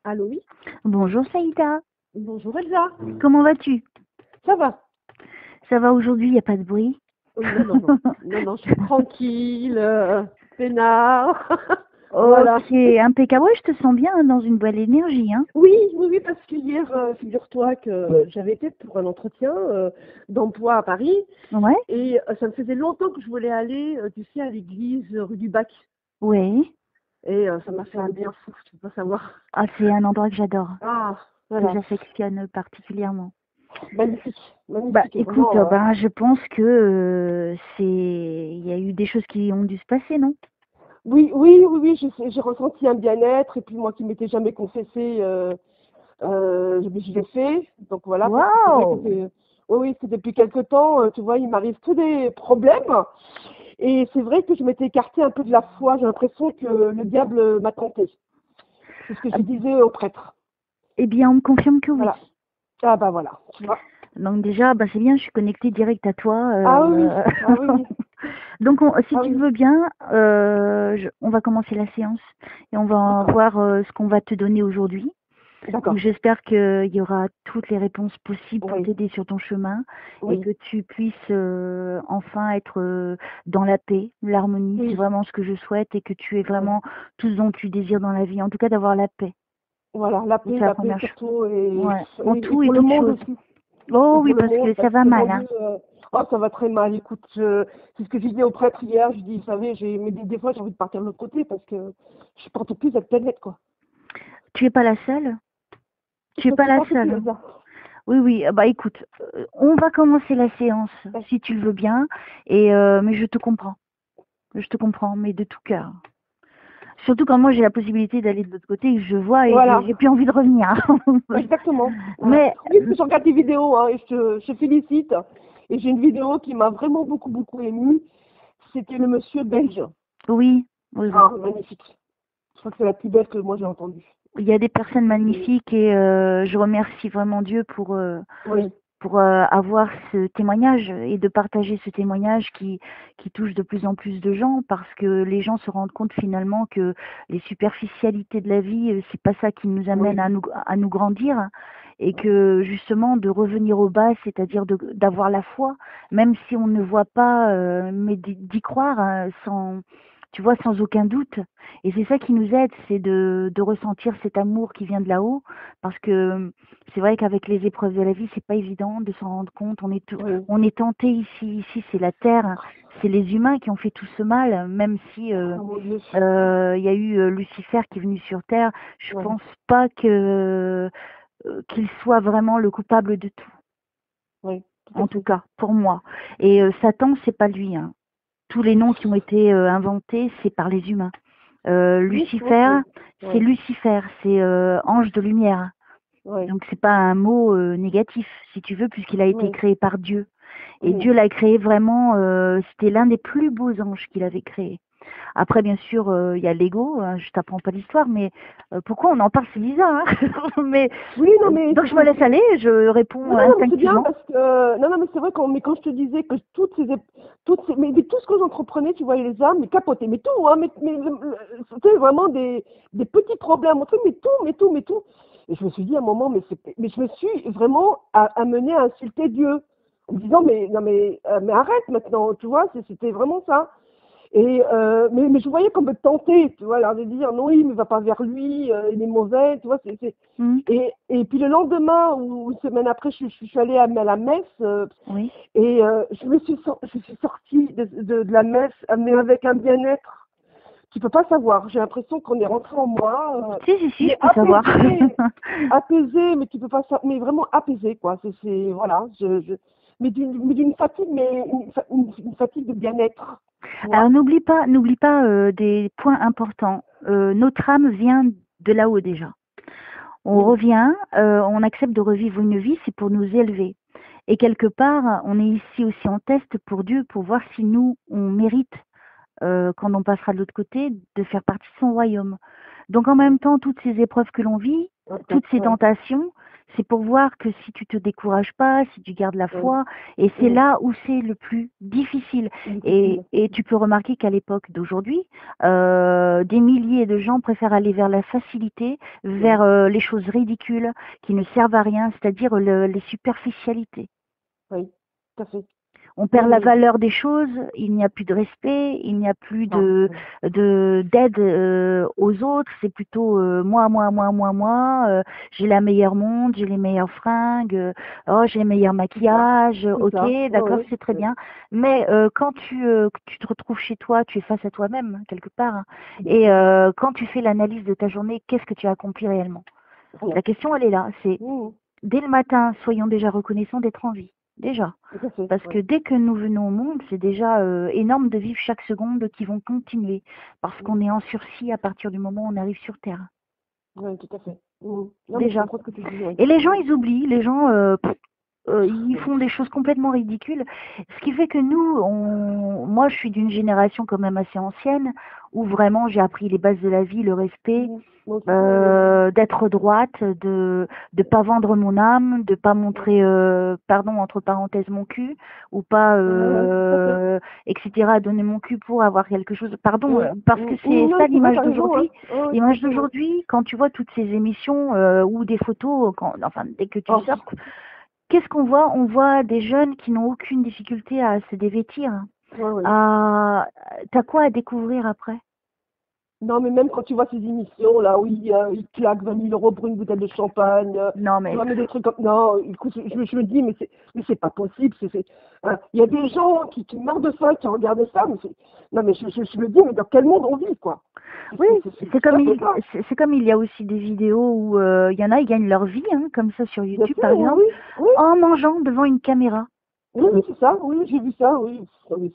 Allô, oui. Bonjour Saïda, Bonjour Elsa. comment vas-tu? Ça va? Ça va aujourd'hui, il n'y a pas de bruit? Non, non, non. Non, non, je suis tranquille, peinard. Voilà. Ok, impeccable. Ouais, je te sens bien hein, dans une bonne énergie, hein. Oui, oui, oui, parce que hier, figure-toi que j'avais été pour un entretien d'emploi à Paris Ouais, et ça me faisait longtemps que je voulais aller, tu sais, à l'église rue du Bac. ouais. Et ça m'a fait un bien fou, tu peux pas savoir. Ah, c'est un endroit que j'adore, Ah, que voilà. j'affectionne particulièrement. Magnifique, Bah, magnifique, écoute, vraiment. ben, je pense que il y a eu des choses qui ont dû se passer, non? Oui, oui, oui, oui, j'ai ressenti un bien-être et puis moi qui m'étais jamais confessée. Je l'ai fait, donc voilà, parce que c'est vrai que Waouh! oui, oui, c'est depuis quelque temps, tu vois, il m'arrive que des problèmes, et c'est vrai que je m'étais écartée un peu de la foi, j'ai l'impression que le diable m'a tentée. C'est ce que Ah, je disais au prêtre. eh bien, on me confirme que oui. Voilà. Ah bah voilà, tu vois. Donc déjà, bah, c'est bien, je suis connectée direct à toi. Ah oui, oui, ah oui, oui, Donc, si ah tu oui, veux bien, on va commencer la séance et on va d'accord, voir ce qu'on va te donner aujourd'hui. Donc, d'accord, j'espère qu'il y aura toutes les réponses possibles pour oui, t'aider sur ton chemin et oui, que tu puisses enfin être dans la paix, l'harmonie. C'est oui, vraiment ce que je souhaite et que tu aies ouais. vraiment tout ce dont tu désires dans la vie. En tout cas, d'avoir la paix. Voilà, C'est la la paix première chose. surtout, Ouais, en et tout et pour le toute monde chose. aussi. Et Oh pour oui, le parce monde, que ça parce va que mon mal, Dieu, hein. oh, ça va très mal. Écoute, c'est ce que j'ai dit au prêtre hier. Je dis, vous savez, mais des fois, j'ai envie de partir de l'autre côté parce que je supporte plus cette planète, quoi. Tu es pas la seule. Tu es Je ne pas sais la pas ce que tu seule. veux dire. Oui, oui, bah écoute, on va commencer la séance Ouais. si tu le veux bien, mais je te comprends. Je te comprends, mais de tout cœur. Surtout quand moi j'ai la possibilité d'aller de l'autre côté, et que je vois et que Voilà, j'ai plus envie de revenir. exactement. Voilà. Mais Oui, parce que je regarde tes vidéos, hein, et je te félicite. Et j'ai une vidéo qui m'a vraiment beaucoup, beaucoup émue. C'était le monsieur belge. oui, oui, oui. Ah, magnifique. Je crois que c'est la plus belle que moi j'ai entendue. Il y a des personnes Et- magnifiques et je remercie vraiment Dieu Oui, pour avoir ce témoignage et de partager ce témoignage qui touche de plus en plus de gens parce que les gens se rendent compte finalement que les superficialités de la vie, c'est pas ça qui nous amène oui, à nous grandir et que justement de revenir au bas, c'est-à-dire d'avoir la foi, même si on ne voit pas, mais d'y croire hein, sans, tu vois, sans aucun doute. Et c'est ça qui nous aide, c'est de ressentir cet amour qui vient de là-haut parce que c'est vrai qu'avec les épreuves de la vie, c'est pas évident de s'en rendre compte. oui. On est tenté ici. Ici, c'est la terre, c'est les humains qui ont fait tout ce mal. Même si Oh mon Dieu. il y a eu Lucifer qui est venu sur terre, je Ouais, pense pas que qu'il soit vraiment le coupable de tout. oui, tout à En tout fait. cas, pour moi. Et Satan, c'est pas lui. Hein. Tous les noms qui ont été inventés, c'est par les humains. Oui, je pense, Lucifer, oui. c'est Oui, Lucifer, c'est ange de lumière. oui, Donc c'est pas un mot négatif, si tu veux, puisqu'il a été oui, créé par Dieu. Et oui. Dieu l'a créé vraiment, c'était l'un des plus beaux anges qu'il avait créé. Après, bien sûr, il y a l'ego, hein, je t'apprends pas l'histoire, mais pourquoi on en parle, c'est bizarre. Hein. Mais Oui, non, mais donc je me laisse aller, je non, réponds non, non, mais c'est bien instinctivement. parce que non, non, mais c'est vrai mais quand je te disais que mais tout ce que j'entreprenais, tu vois, les âmes, mais capotaient, mais tout, hein, c'était vraiment des petits problèmes, un truc, mais tout. Et je me suis dit à un moment, mais je me suis vraiment amenée à insulter Dieu en me disant, mais non, mais arrête maintenant, tu vois, c'était vraiment ça. Et mais je voyais qu'on me tentait, tu vois, alors de dire non, il ne va pas vers lui, il est mauvais, tu vois, Hmm, et puis le lendemain ou une semaine après, je suis allée à la messe oui. et je suis sortie de la messe mais avec un bien-être. Tu peux pas savoir. J'ai l'impression qu'on est rentré en moi, Si, je mais peux savoir. apaisé, mais tu peux pas, mais vraiment apaisé quoi. Voilà, mais d'une fatigue, mais une fatigue de bien-être, tu Alors vois. n'oublie pas des points importants. Notre âme vient de là-haut déjà. On Oui, revient, on accepte de revivre une vie, c'est pour nous élever. Et quelque part, on est ici aussi en test pour Dieu, pour voir si nous, on mérite, quand on passera de l'autre côté, de faire partie de son royaume. Donc en même oui, temps, toutes ces épreuves que l'on vit, toutes ces ouais, tentations, C'est pour voir que si tu te décourages pas, si tu gardes la Oui. foi, et c'est là où c'est le plus difficile. Difficile. Et tu peux remarquer qu'à l'époque d'aujourd'hui, des milliers de gens préfèrent aller vers la facilité, vers les choses ridicules qui ne servent à rien, c'est-à-dire les superficialités. Oui, tout à fait. On Oui, perd la oui. valeur des choses, il n'y a plus de respect, il n'y a plus Ah, d'aide aux autres, c'est plutôt moi, j'ai la meilleure montre, j'ai les meilleures fringues, oh j'ai les meilleurs c'est ça. maquillages, C'est ok, ça. Oui, d'accord, oui. c'est très bien. Mais quand tu te retrouves chez toi, tu es face à toi-même, hein, quelque part, hein. Et quand tu fais l'analyse de ta journée, qu'est-ce que tu as accompli réellement? Rien. La question, elle est là, c'est Mmh. dès le matin, soyons déjà reconnaissants d'être en vie, déjà. Tout à fait. Parce Oui. que dès que nous venons au monde, c'est déjà énorme de vivre chaque seconde qui vont continuer. Parce qu'on est en sursis à partir du moment où on arrive sur Terre. Oui, tout à fait. Mmh. Non, mais je Déjà. comprends ce que tu dis. Oui. Et les gens, ils oublient. Les gens, ils font des choses complètement ridicules. Ce qui fait que nous, moi, je suis d'une génération quand même assez ancienne, où vraiment j'ai appris les bases de la vie, le respect, Mmh. Moi aussi, pareil. d'être droite, de pas vendre mon âme, de pas montrer, pardon, entre parenthèses, mon cul, ou pas, Ouais, tout à fait. etc., donner mon cul pour avoir quelque chose. Pardon, Oui. parce que c'est Non, ça c'est vrai, l'image t'as raison, hein. d'aujourd'hui. Ouais, tout à L'image fait, ouais. d'aujourd'hui, quand tu vois toutes ces émissions ou des photos, enfin, dès que tu Oh, sortes, qu'est-ce qu'on voit? On voit des jeunes qui n'ont aucune difficulté à se dévêtir. ouais, ouais. T'as quoi à découvrir après? Non, mais même quand tu vois ces émissions là où ils claquent 20 000 € pour une bouteille de champagne, Non, tu mais vois, mais des trucs comme. Non, écoute, je me dis, mais c'est pas possible. Hein. Il y a des gens qui meurent de faim, qui regardent ça, mais non, mais je me dis, mais dans quel monde on vit, quoi? oui, C'est tout à fait ça. c'est comme il y a aussi des vidéos où il y en a, ils gagnent leur vie, hein, comme ça sur Bien YouTube sûr, par exemple, oui, oui, en mangeant devant une caméra. oui, oui, c'est ça, oui, j'ai vu ça, oui. Ah oui,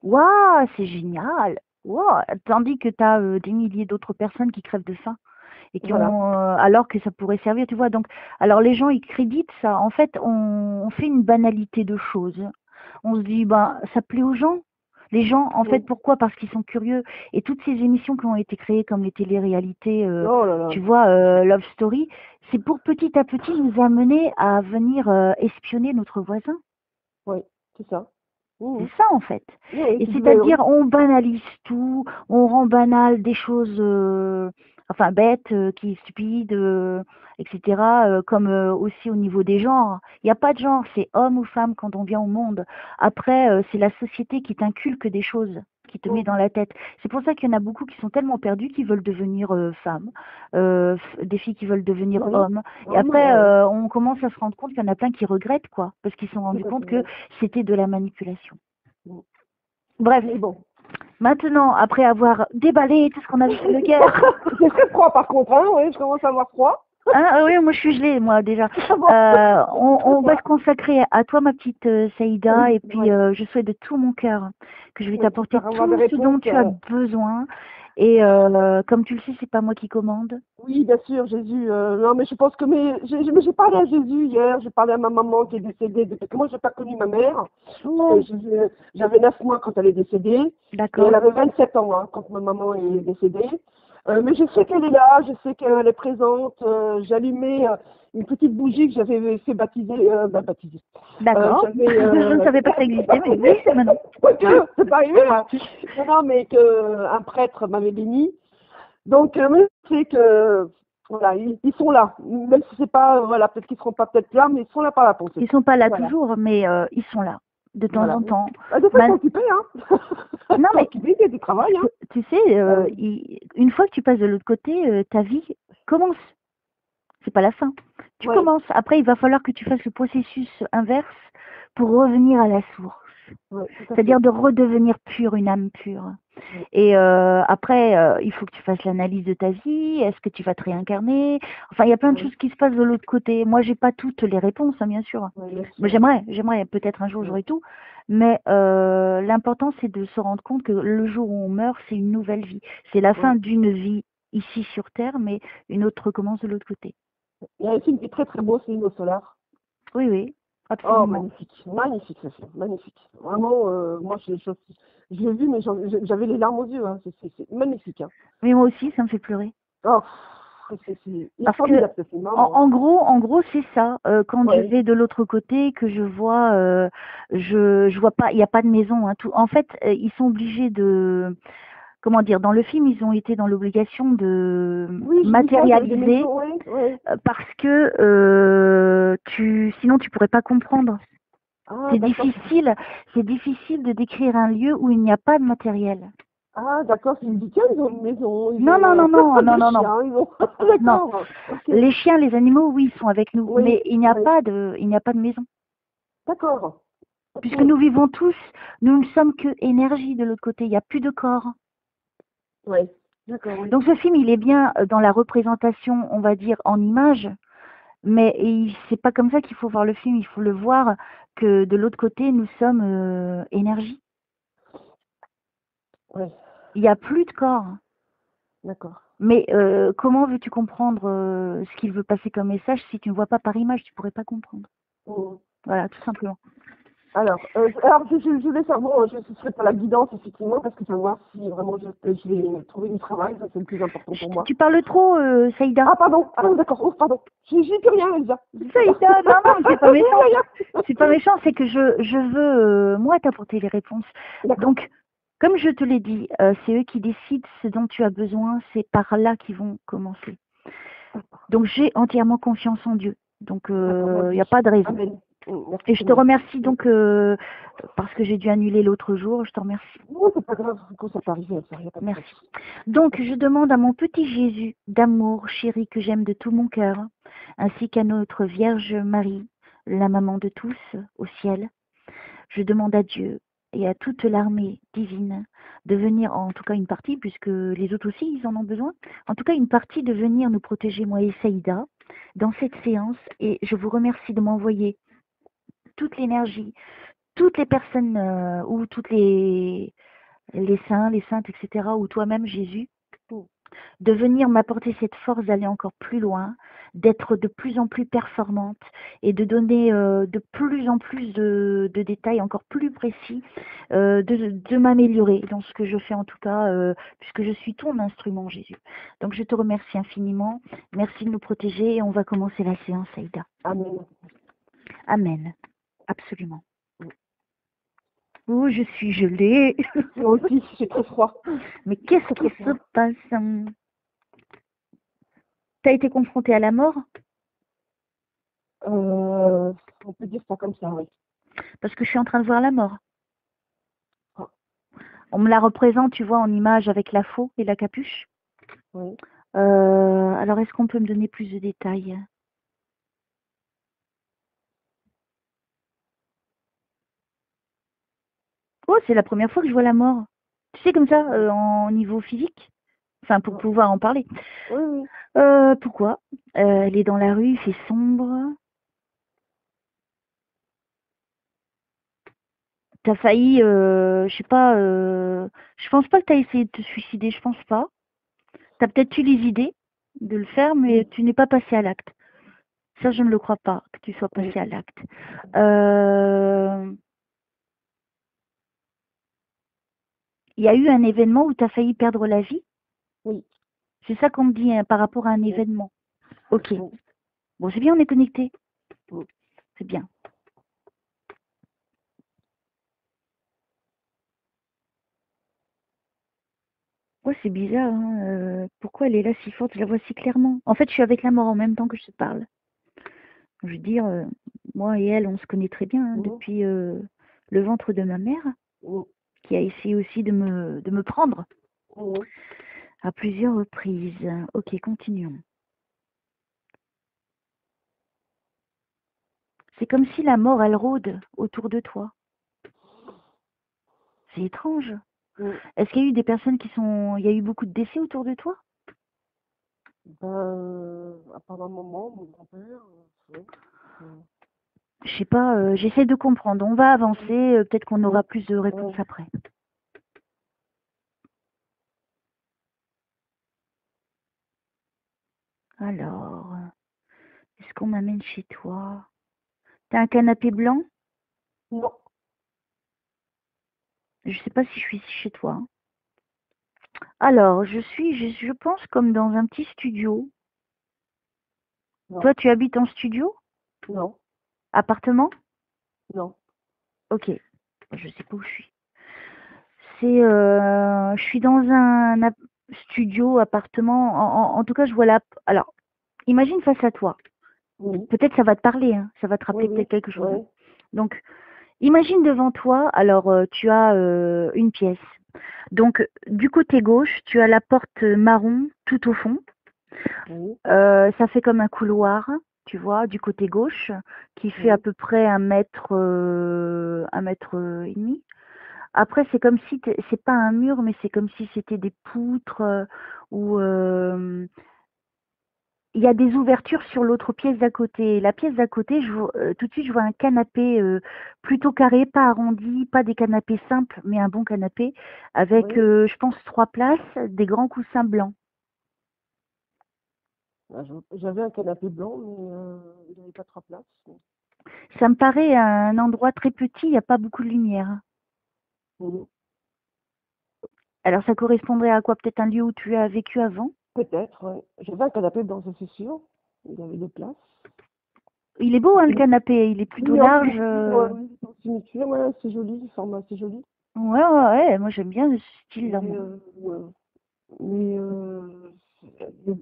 Waouh, c'est génial! Waouh! Tandis que tu as des milliers d'autres personnes qui crèvent de faim et qui voilà. ont, alors que ça pourrait servir, tu vois. Donc, alors les gens ils créditent ça. En fait, on fait une banalité de choses. On se dit, ben, ça plaît aux gens. Les gens, en fait, Oui. pourquoi? Parce qu'ils sont curieux. Et toutes ces émissions qui ont été créées, comme les téléréalités, Oh là là. tu vois, Love Story, c'est pour petit à petit nous amener à venir espionner notre voisin. Oui, c'est ça. C'est Mhm. ça en fait. Oui, oui, Et c'est du c'est-à-dire voyeurisme. on banalise tout, on rend banal des choses enfin bêtes, qui stupides, etc. Comme aussi au niveau des genres. Il n'y a pas de genre, c'est homme ou femme quand on vient au monde. Après, c'est la société qui t'inculque des choses, qui te met dans la tête. C'est pour ça qu'il y en a beaucoup qui sont tellement perdus qui veulent devenir femmes, des filles qui veulent devenir Oui, hommes. Et homme, après, ouais. on commence à se rendre compte qu'il y en a plein qui regrettent quoi, parce qu'ils se sont Tout rendus à compte fait, que ouais. c'était de la manipulation. Mm. Bref, Mais bon. maintenant, après avoir déballé tout ce qu'on a vu sur le guerre, C'est très froid par contre, hein, oui, je commence à avoir froid. hein, oui, moi je suis gelée, moi déjà. Ah bon, c'est très On va se froid. consacrer à toi, ma petite Saïda, Oui, et puis oui, je souhaite de tout mon cœur que je vais oui, t'apporter j'espère avoir des tout ce dont réponses. tu as besoin. Et comme tu le sais, c'est pas moi qui commande. Oui, bien sûr, Jésus. Non, mais je pense que j'ai parlé à Jésus hier, j'ai parlé à ma maman qui est décédée, parce que moi, je n'ai pas connu ma mère. Oh, J'avais 9 mois quand elle est décédée, et elle d'accord, avait 27 ans hein, quand ma maman est décédée. Mais je sais qu'elle est là, je sais qu'elle est présente. J'allumais une petite bougie que j'avais fait baptiser. Baptiser. d'accord. J'avais. Je ne savais pas que ça existait, mais oui, maintenant. Quoique, c'est pas arrivé. Hein. Non, mais qu'un prêtre m'avait béni. Donc, mais c'est que. Voilà, ils sont là. Même si c'est pas. Voilà, peut-être qu'ils seront pas peut-être là, mais ils sont là par la pensée. Ils sont pas là Voilà. toujours, mais ils sont là, de temps Voilà. en temps. Bah, des fois, ils sont occupés, hein. Ils Non, sont mais occupés, il y a du travail, hein. tu sais, Ah oui. une fois que tu passes de l'autre côté, ta vie commence. C'est pas la fin. Tu Ouais, commences. Après, il va falloir que tu fasses le processus inverse pour revenir à la source. ouais, tout à C'est-à-dire fait. de redevenir pure, une âme pure. Ouais. Et après, il faut que tu fasses l'analyse de ta vie. Est-ce que tu vas te réincarner? Enfin, il y a plein de Ouais, choses qui se passent de l'autre côté. Moi, j'ai pas toutes les réponses, hein, bien sûr. ouais, bien Mais sûr. j'aimerais, peut-être un jour Ouais. j'aurai tout. Mais l'important, c'est de se rendre compte que le jour où on meurt, c'est une nouvelle vie. C'est la Ouais. fin d'une vie ici sur Terre, mais une autre recommence de l'autre côté. Il y a un film qui est très très beau, c'est Inno Solar. Oui, oui, Oh, absolument. magnifique, magnifique ce film, magnifique. Vraiment, moi je l'ai vu, mais j'avais les larmes aux yeux, hein. C'est magnifique, hein. Mais moi aussi, ça me fait pleurer. Oh, c'est Parce que formidable, ça, c'est marrant. en gros, c'est ça. Quand je Ouais. vais de l'autre côté, que je vois pas, il n'y a pas de maison, hein, tout. En fait, ils sont obligés de, comment dire, dans le film, ils ont été dans l'obligation de Oui, j'ai vu ça, il y avait des matérialiser maisons, ouais, ouais. parce que sinon tu pourrais pas comprendre. Ah, d'accord. C'est difficile de décrire un lieu où il n'y a pas de matériel. Ah, d'accord, c'est une tiens, ils ont une maison, ils Non, ont non, non, non, non, des non, non, chiens, ils ont. non. D'accord, ok. Les chiens, les animaux, oui, ils sont avec nous, Oui, mais oui, il n'y a pas de maison. d'accord. Ok. Puisque nous vivons tous, nous ne sommes que énergie de l'autre côté, il n'y a plus de corps. Oui, d'accord, oui. Donc ce film, il est bien dans la représentation, on va dire, en image, mais c'est pas comme ça qu'il faut voir le film, il faut le voir que de l'autre côté, nous sommes énergie. Oui, Il n'y a plus de corps. d'accord. Mais comment veux-tu comprendre ce qu'il veut passer comme message si tu ne vois pas par image, tu pourrais pas comprendre. Mhm. Voilà, tout simplement. Alors je voulais savoir, ce serait pas la guidance, effectivement, parce que savoir si vraiment je vais trouver du travail, ça c'est le plus important pour moi. Tu parles trop, Saïda. Ah, pardon, ah, d'accord, oh, pardon. J'ai plus rien, Elsa. J'ai plus rien. Saïda, non, non, mais c'est pas J'ai méchant. rien. C'est pas méchant, c'est que je veux, moi, t'apporter les réponses. D'accord. Donc, comme je te l'ai dit, c'est eux qui décident ce dont tu as besoin, c'est par là qu'ils vont commencer. Donc, j'ai entièrement confiance en Dieu. Donc, il D'accord, n'y a pas de raison. amen. Merci, Et je te Seigneur. remercie donc, parce que j'ai dû annuler l'autre jour, je te remercie. Non, c'est pas grave, quand ça peut arriver, ça n'y a pas de Merci. souci. Donc, je demande à mon petit Jésus d'amour, chéri, que j'aime de tout mon cœur, ainsi qu'à notre Vierge Marie, la maman de tous, au ciel. Je demande à Dieu et à toute l'armée divine de venir, en tout cas une partie, puisque les autres aussi, ils en ont besoin, en tout cas une partie de venir nous protéger, moi et Saïda, dans cette séance. Et je vous remercie de m'envoyer toute l'énergie, toutes les personnes, ou toutes les saints, les saintes, etc., ou toi-même, Jésus, de venir m'apporter cette force d'aller encore plus loin, d'être de plus en plus performante et de donner de plus en plus de détails encore plus précis, de m'améliorer dans ce que je fais en tout cas, puisque je suis ton instrument, Jésus. Donc je te remercie infiniment. Merci de nous protéger et on va commencer la séance, Aïda. Amen. Amen. Absolument. Oh, je suis gelée. Moi aussi, c'est très froid. Mais qu'est-ce qui se passe? T'as été confrontée à la mort? On peut dire ça comme ça, oui. Parce que je suis en train de voir la mort. Ah, On me la représente, tu vois, en image avec la faux et la capuche. oui. Alors, est-ce qu'on peut me donner plus de détails? Oh, c'est la première fois que je vois la mort. Tu sais, comme ça, en niveau physique. Enfin, pour pouvoir en parler. Oui, oui. Pourquoi? Elle est dans la rue, il fait sombre. T'as failli, je sais pas, je pense pas que t'as essayé de te suicider, je pense pas. T'as peut-être eu les idées de le faire, mais tu n'es pas passé à l'acte. Ça, je ne le crois pas, que tu sois Oui. passé à l'acte. Il y a eu un événement où tu as failli perdre la vie? Oui. C'est ça qu'on me dit, hein, par rapport à un Oui. événement. Ok. Oui. Bon, c'est bien, on est connecté. Oui. C'est bien. Ouais, c'est bizarre, hein, pourquoi elle est là si forte? Je la vois si clairement. En fait, je suis avec la mort en même temps que je te parle. Je veux dire, moi et elle, on se connaît très bien, hein, Oui. depuis le ventre de ma mère, Oui. qui a essayé aussi de me prendre Oui. à plusieurs reprises. Ok, continuons. C'est comme si la mort, elle rôde autour de toi. C'est étrange. Oui. Est-ce qu'il y a eu des personnes qui sont... Il y a eu beaucoup de décès autour de toi? À part un moment, mon grand-père, oui. Je sais pas, j'essaie de comprendre. On va avancer, peut-être qu'on aura plus de réponses Ouais. après. Alors, est-ce qu'on m'amène chez toi? T'as un canapé blanc? Non. Je sais pas si je suis chez toi, hein. Alors, je pense comme dans un petit studio. Non, Toi, tu habites en studio? non, Appartement? non. Ok. Je sais pas où je suis. Je suis dans un studio, appartement. En tout cas, je vois la. Alors, imagine face à toi. Oui, Peut-être ça va te parler, hein. Ça va te oui, rappeler oui, peut-être quelque chose, hein. oui, Donc, imagine devant toi. Alors, tu as une pièce. Donc, du côté gauche, tu as la porte marron tout au fond. oui, Ça fait comme un couloir, tu vois, du côté gauche, qui fait à oui, peu près 1 mètre et demi. Après, c'est comme si c'est pas un mur, mais c'est comme si c'était des poutres ou il y a des ouvertures sur l'autre pièce d'à côté. La pièce d'à côté, tout de suite, je vois un canapé plutôt carré, pas arrondi, pas des canapés simples, mais un bon canapé avec, oui. je pense, 3 places, des grands coussins blancs. Ah, j'avais un canapé blanc, mais il n'avait pas 3 places. Ça me paraît un endroit très petit, il n'y a pas beaucoup de lumière. Oui. Alors, ça correspondrait à quoi? Peut-être un lieu où tu as vécu avant? Peut-être, ouais. J'avais un canapé blanc, ça c'est sûr. Il avait 2 places. Il est beau, hein, le Oui, canapé. Il est plutôt oui, en large. signature, oui, en signature, ouais, c'est joli, format assez joli. Ouais, ouais, ouais. Moi, j'aime bien ce style-là, Mais, moi. ouais. Mais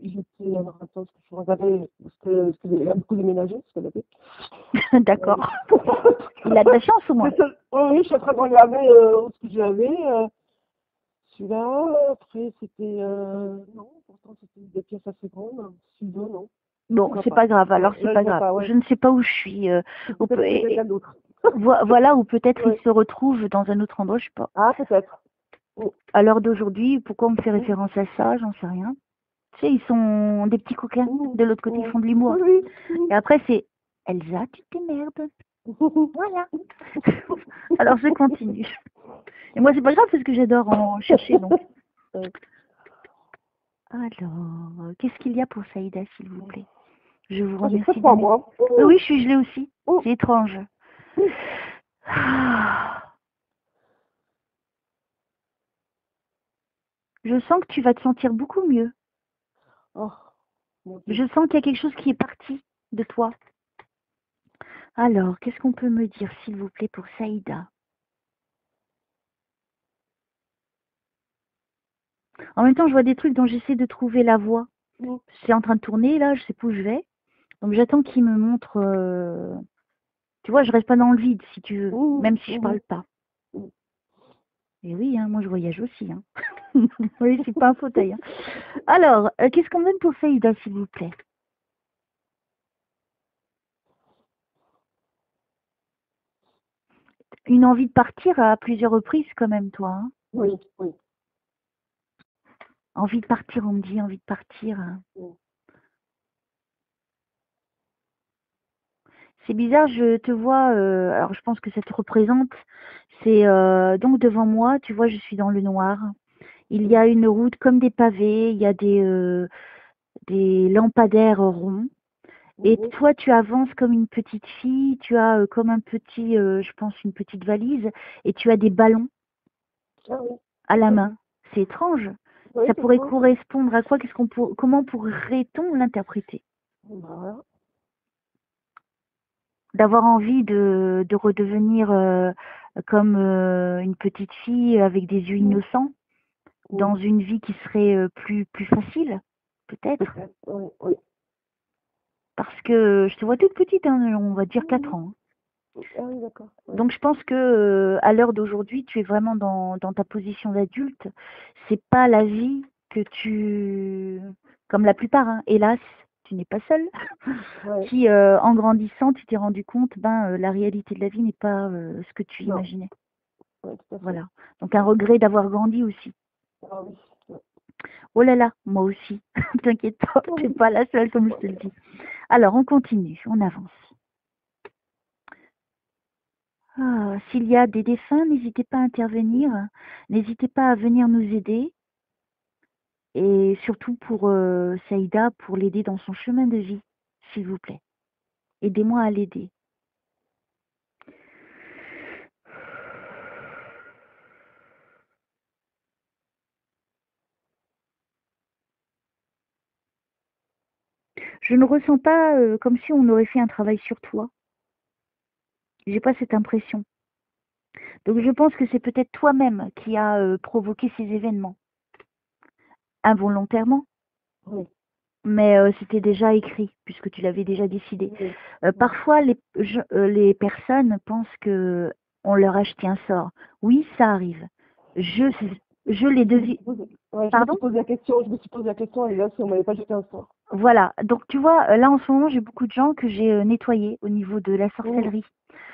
il était, alors attends, ce que je regardais, parce qu'il a beaucoup déménagé, ce canapé. Euh, D'accord. Il a de la chance, au moins. oui, je suis en train de regarder ce que j'avais. Celui-là, après, c'était. Non, pourtant, c'était des pièces assez grandes. Celui-là, non, je Bon, vois c'est pas. pas grave. Non, Alors, c'est là, je pas vois grave. pas, ouais. Je ne sais pas où je suis. C'est peut-être chez quelqu'un d'autre. Voilà, ou peut-être il Ouais. se retrouve dans un autre endroit, je sais pas. Ah, peut-être. Mm, À l'heure d'aujourd'hui, pourquoi on me fait mm, référence à ça? J'en sais rien. Tu sais, ils sont des petits coquins. mm, De l'autre côté, ils mm. font de l'humour. Oui, oui. Et après, c'est Elsa, tu t'emmerdes. Voilà. Alors, je continue. Et moi, c'est pas grave parce que j'adore en chercher, donc. Ouais. Alors, qu'est-ce qu'il y a pour Saïda, s'il vous plaît? Je vous Ah, j'ai pas remercie de trois m'aider. mois. Oui, je suis gelée aussi. Mm, C'est étrange. mm. Ah, je sens que tu vas te sentir beaucoup mieux. Oh, mon Dieu. Je sens qu'il y a quelque chose qui est parti de toi. Alors, qu'est-ce qu'on peut me dire, s'il vous plaît, pour Saïda? En même temps, je vois des trucs dont j'essaie de trouver la voie. Mm, C'est en train de tourner, là, je sais pas où je vais. Donc, j'attends qu'il me montre. Tu vois, je reste pas dans le vide, si tu veux, mm, même si je mm, parle pas. mm. Et oui, hein, moi, je voyage aussi. Hein. Oui, c'est pas un fauteuil. Hein. Alors, qu'est-ce qu'on donne pour Saïda, s'il vous plaît? Une envie de partir à plusieurs reprises, quand même, toi. Hein. Oui, oui. Envie de partir, on me dit, envie de partir. Hein. Mm. C'est bizarre, je te vois, alors je pense que ça te représente. C'est donc devant moi, tu vois, je suis dans le noir. Il y a une route comme des pavés, il y a des lampadaires ronds. Et Mhm. toi, tu avances comme une petite fille, tu as comme un petit, je pense, une petite valise, et tu as des ballons Ah oui, à la d'accord. main. C'est étrange. Oui, Ça c'est pourrait trop. correspondre à quoi? Comment pourrait-on l'interpréter? Bah, voilà. D'avoir envie de redevenir comme une petite fille avec des yeux Mm, innocents, dans mm. une vie qui serait plus facile, peut-être. Peut-être, oui, oui. Parce que je te vois toute petite, hein, on va dire 4 Mm. ans. Ah oui, d'accord. Oui. Donc je pense que à l'heure d'aujourd'hui, tu es vraiment dans ta position d'adulte. C'est pas la vie que tu, comme la plupart, hein, hélas, tu n'es pas seule, Ouais. qui en grandissant, tu t'es rendu compte, la réalité de la vie n'est pas ce que tu Non, imaginais. oui, tout à fait. Voilà. Donc un regret d'avoir grandi aussi. Ah oui. Ouais. Oh là là, moi aussi. T'inquiète pas, t'es pas la seule comme je te le dis. Alors on continue, on avance. Ah, s'il y a des défunts, n'hésitez pas à intervenir. N'hésitez pas à venir nous aider. Et surtout pour Saïda, pour l'aider dans son chemin de vie, s'il vous plaît. Aidez-moi à l'aider. Je ne ressens pas comme si on aurait fait un travail sur toi. J'ai pas cette impression. Donc je pense que c'est peut-être toi-même qui a provoqué ces événements, involontairement, Oui, mais c'était déjà écrit, puisque tu l'avais déjà décidé. oui, oui. Parfois, les personnes pensent que on leur a jeté un sort. Oui, ça arrive. Je, je les Je me devine. suis posé, ouais, je me Pardon? suis posé la question, je me suis posé la question, et là, si on m'avait pas jeté un sort. Voilà. Donc tu vois, là en ce moment, j'ai beaucoup de gens que j'ai nettoyés au niveau de la Mm, sorcellerie.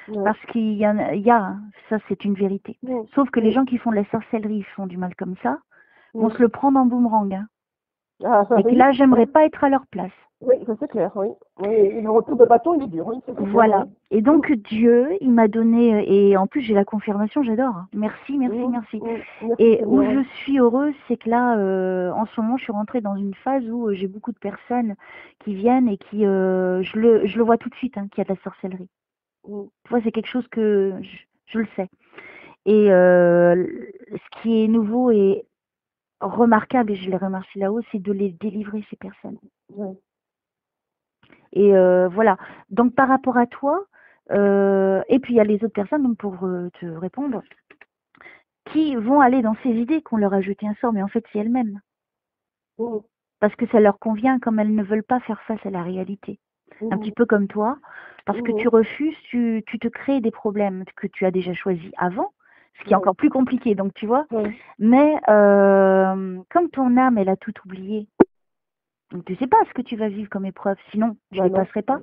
ouais, Parce qu'il y a, hein, ça c'est une vérité. mm, Sauf que les mm, gens qui font de la sorcellerie, ils font du mal comme ça, vont mm. se le prendre en boomerang. Hein. Ah, Et que oui, là, j'aimerais pas être à leur place. oui, ça c'est clair, oui. Oui, le retour de bâton, il est dur, oui, ça c'est clair, Voilà. oui. Et Mm, donc Dieu, il m'a donné, et en plus j'ai la confirmation, j'adore. Hein. Merci, merci, merci. Merci Et où Seigneur, je oui. suis heureuse, c'est que là, en ce moment, je suis rentrée dans une phase où j'ai beaucoup de personnes qui viennent et qui, je le vois tout de suite, hein, qu'il y a de la sorcellerie. Mm, Tu vois, c'est quelque chose que je le sais. Et ce qui est nouveau et remarquable, et je l'ai remarqué là-haut, c'est de les délivrer, ces personnes. ouais. Et voilà. Donc par rapport à toi, et puis il y a les autres personnes, donc pour te répondre, qui vont aller dans ces idées qu'on leur a jeté un sort, mais en fait c'est elles-mêmes. Mm, Parce que ça leur convient comme elles ne veulent pas faire face à la réalité. Un petit mm, peu comme toi, parce que tu mm, refuses, tu te crées des problèmes que tu as déjà choisis avant, ce qui est ouais, encore plus compliqué, donc tu vois. ouais, Mais comme ton âme, elle a tout oublié, donc tu sais pas ce que tu vas vivre comme épreuve, sinon tu bah les non. passerais pas,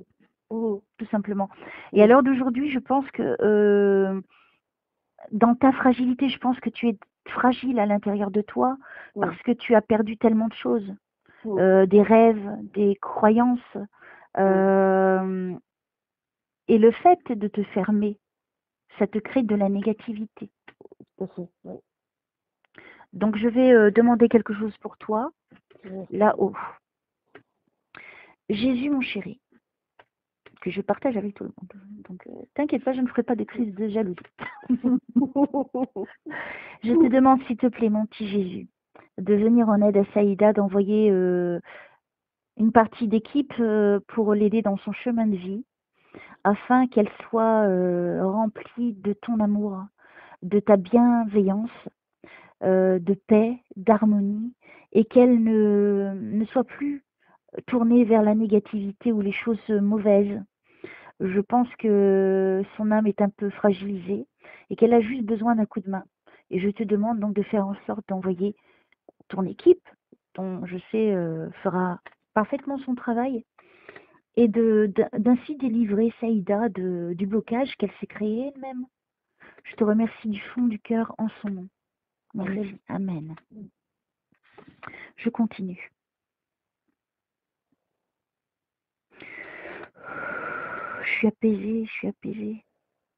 Mm, tout simplement. Et à mm, l'heure d'aujourd'hui, je pense que dans ta fragilité, je pense que tu es fragile à l'intérieur de toi mm, parce que tu as perdu tellement de choses, mm, des rêves, des croyances, mm, euh, et le fait de te fermer, ça te crée de la négativité. tout à fait, ouais. Donc je vais demander quelque chose pour toi, Merci Seigneur. là-haut. Jésus, mon chéri, que je partage avec tout le monde. Donc t'inquiète pas, je ne ferai pas de crise de jalousie. Je te demande, s'il te plaît, mon petit Jésus, de venir en aide à Saïda, d'envoyer une partie d'équipe pour l'aider dans son chemin de vie, afin qu'elle soit remplie de ton amour, de ta bienveillance, de paix, d'harmonie, et qu'elle ne soit plus tournée vers la négativité ou les choses mauvaises. Je pense que son âme est un peu fragilisée et qu'elle a juste besoin d'un coup de main. Et je te demande donc de faire en sorte d'envoyer ton équipe, dont je sais fera parfaitement son travail, et d'ainsi délivrer Saïda du blocage qu'elle s'est créé elle-même. Je te remercie du fond du cœur en son nom. Merci. Amen. Je continue. Je suis apaisée, je suis apaisée.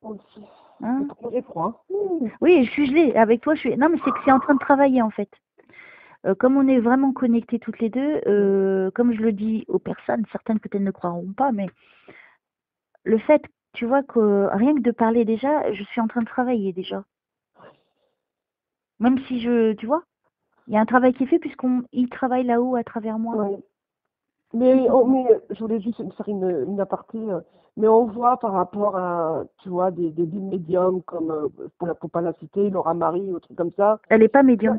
Moi aussi. Hein? C'est trop froid. Mm, Oui, je suis gelée. Avec toi, je suis. Non, mais c'est que c'est en train de travailler en fait. Comme on est vraiment connectés toutes les deux, comme je le dis aux personnes, certaines peut-être ne croiront pas, mais le fait, tu vois, que rien que de parler déjà, je suis en train de travailler déjà. Même si tu vois, il y a un travail qui est fait puisqu'il travaille là-haut à travers moi, ouais. tout simplement. Mais je voulais juste faire une aparté, mais on voit par rapport à, tu vois, des médiums comme, pour pas la citer, Laura Marie ou trucs comme ça. Elle n'est pas médium.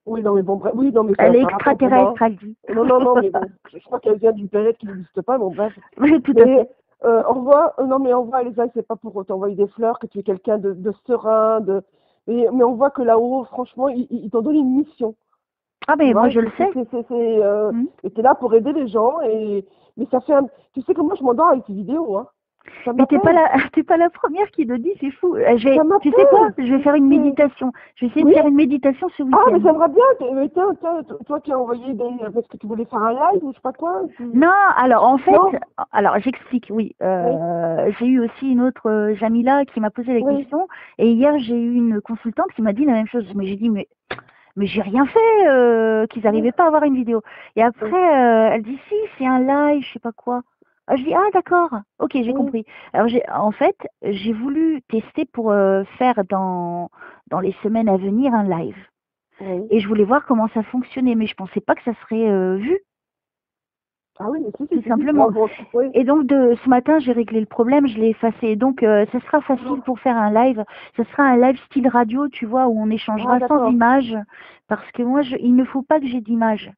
Oui, non, mais bon, bref, oui, non, mais Elle est ça raconte pour moi. extraterrestre, elle dit. Non, non, non, mais bon, je crois qu'elle vient d'une planète qui n'existe pas, bon, bref. Oui, tout à Mais fait. on voit, non, mais on voit, Elsa, c'est pas pour t'envoyer des fleurs, que tu es quelqu'un de serein, mais on voit que là-haut, franchement, ils t'ont donné une mission. Ah, Tu mais moi, vois, je le sais. Hmm. et t'es là pour aider les gens, mais ça fait tu sais que moi, je m'endors avec ces vidéos, hein. Ça Mais t'es pas m'appelle. la, t'es pas la première qui le dit, c'est fou. Ça Tu sais quoi? m'appelle. Je vais faire une méditation. Je vais essayer de Oui? faire une méditation ce Ah, mais week-end. j'aimerais bien. Mais tiens, toi qui as envoyé parce que tu voulais faire un live ou je sais pas quoi. Non, alors en fait, Non? alors j'explique, oui. Oui, J'ai eu aussi une autre Jamila qui m'a posé la oui, question. Et hier, j'ai eu une consultante qui m'a dit la même chose. Mais j'ai dit, mais j'ai rien fait, qu'ils oui, n'arrivaient pas à avoir une vidéo. Et oui, après, elle dit, si, c'est un live, je sais pas quoi. Ah, je dis, ah d'accord, ok, j'ai oui, compris. Alors en fait, j'ai voulu tester pour faire dans les semaines à venir un live. oui. Et je voulais voir comment ça fonctionnait, mais je pensais pas que ça serait vu. Ah oui, mais tout si, simplement. oui. Et donc ce matin, j'ai réglé le problème, je l'ai effacé. Donc ça sera facile pour faire un live. Ce sera un live style radio, tu vois, où on Ah, échangera sans d'accord, image, parce que moi, il ne faut pas que j'ai d'image.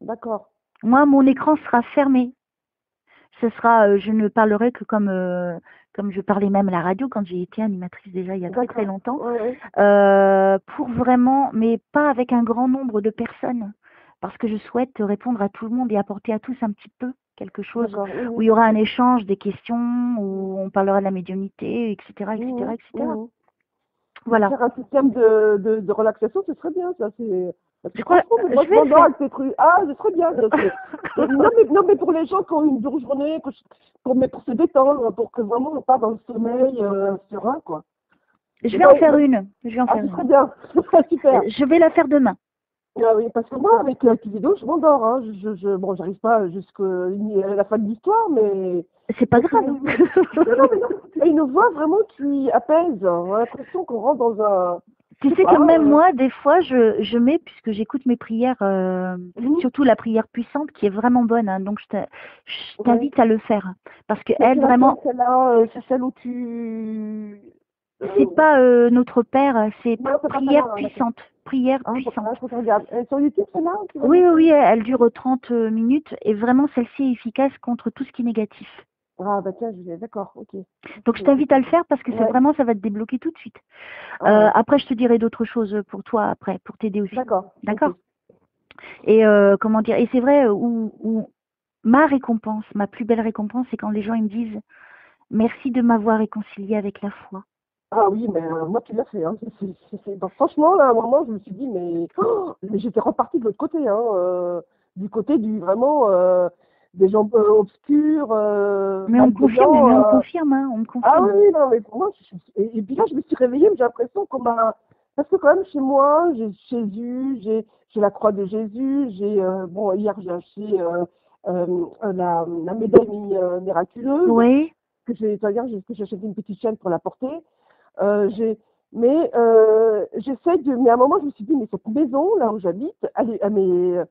d'accord. Moi, mon écran sera fermé. Ce sera, je ne parlerai que comme je parlais même à la radio quand j'ai été animatrice déjà il y a très très D'accord. longtemps, Ouais. pour vraiment, mais pas avec un grand nombre de personnes, parce que je souhaite répondre à tout le monde et apporter à tous un petit peu quelque chose D'accord. Oui, où oui. il y aura un échange, des questions, où on parlera de la médiumnité, etc., etc., Mhm, etc. mhm. Mais Voilà. faire un système de relaxation, ce serait bien, ça. Parce Je que crois, franchement, mais moi, je je vais le m'endors faire. avec ces trucs. Ah, ce serait bien, ça. Non, mais pour les gens qui ont une dure journée, pour se détendre, pour que vraiment on parte dans le sommeil serein, quoi. Je Mais vais en faire une. Je vais en ah, faire ce serait une. bien. Ce serait super. Je vais la faire demain. Ah oui, parce que moi, avec la vidéo, je m'endors. Hein. Bon, j'arrive pas jusqu'à la fin de l'histoire, C'est pas mais c'est grave. mais une voix vraiment qui apaise. On a l'impression qu'on rentre dans un. Je Tu sais sais que pas. même moi, des fois, je mets, puisque j'écoute mes prières, Mhm. surtout la prière puissante qui est vraiment bonne, hein, donc je Ouais. t'invite à le faire. Parce que C'est elle, laquelle, vraiment, celle-là? C'est celle où tu. c'est pas notre Père, c'est Non, c'est pas prière celle-là, hein, d'accord. puissante. Prière Ah, puissante. faut que je regarde. Elle est sur YouTube, celle-là, tu vas Oui, oui, montrer? oui, elle dure 30 minutes et vraiment celle-ci est efficace contre tout ce qui est négatif. Ah, bah tiens, d'accord, ok. Donc je Je vais t'invite à écouter. le faire parce que c'est Ouais, vraiment, ça va te débloquer tout de suite. ah ouais. Après, je te dirai d'autres choses pour toi après, pour t'aider aussi. D'accord, ok. D'accord? Et comment dire, et c'est vrai où ma récompense, ma plus belle récompense, c'est quand les gens ils me disent merci de m'avoir réconcilié avec la foi. Ah oui, mais moi, tu l'as fait. Hein. Donc, franchement, là, à un moment, je me suis dit, mais j'étais repartie de l'autre côté, hein, du côté du vraiment des gens obscurs, Mais on me confirme, malveillants. mais on me confirme, hein, on me Ah confirme. oui, oui, non, mais pour moi, et puis là, je me suis réveillée, mais j'ai l'impression qu'on m'a. Parce que quand même, chez moi, j'ai Jésus, j'ai la croix de Jésus, bon, hier, j'ai acheté la médaille miraculeuse, Oui. c'est-à-dire que j'ai acheté une petite chaîne pour la porter. Mais j'essaie de. Mais à un moment, je me suis dit, mais cette maison, là où j'habite, mais il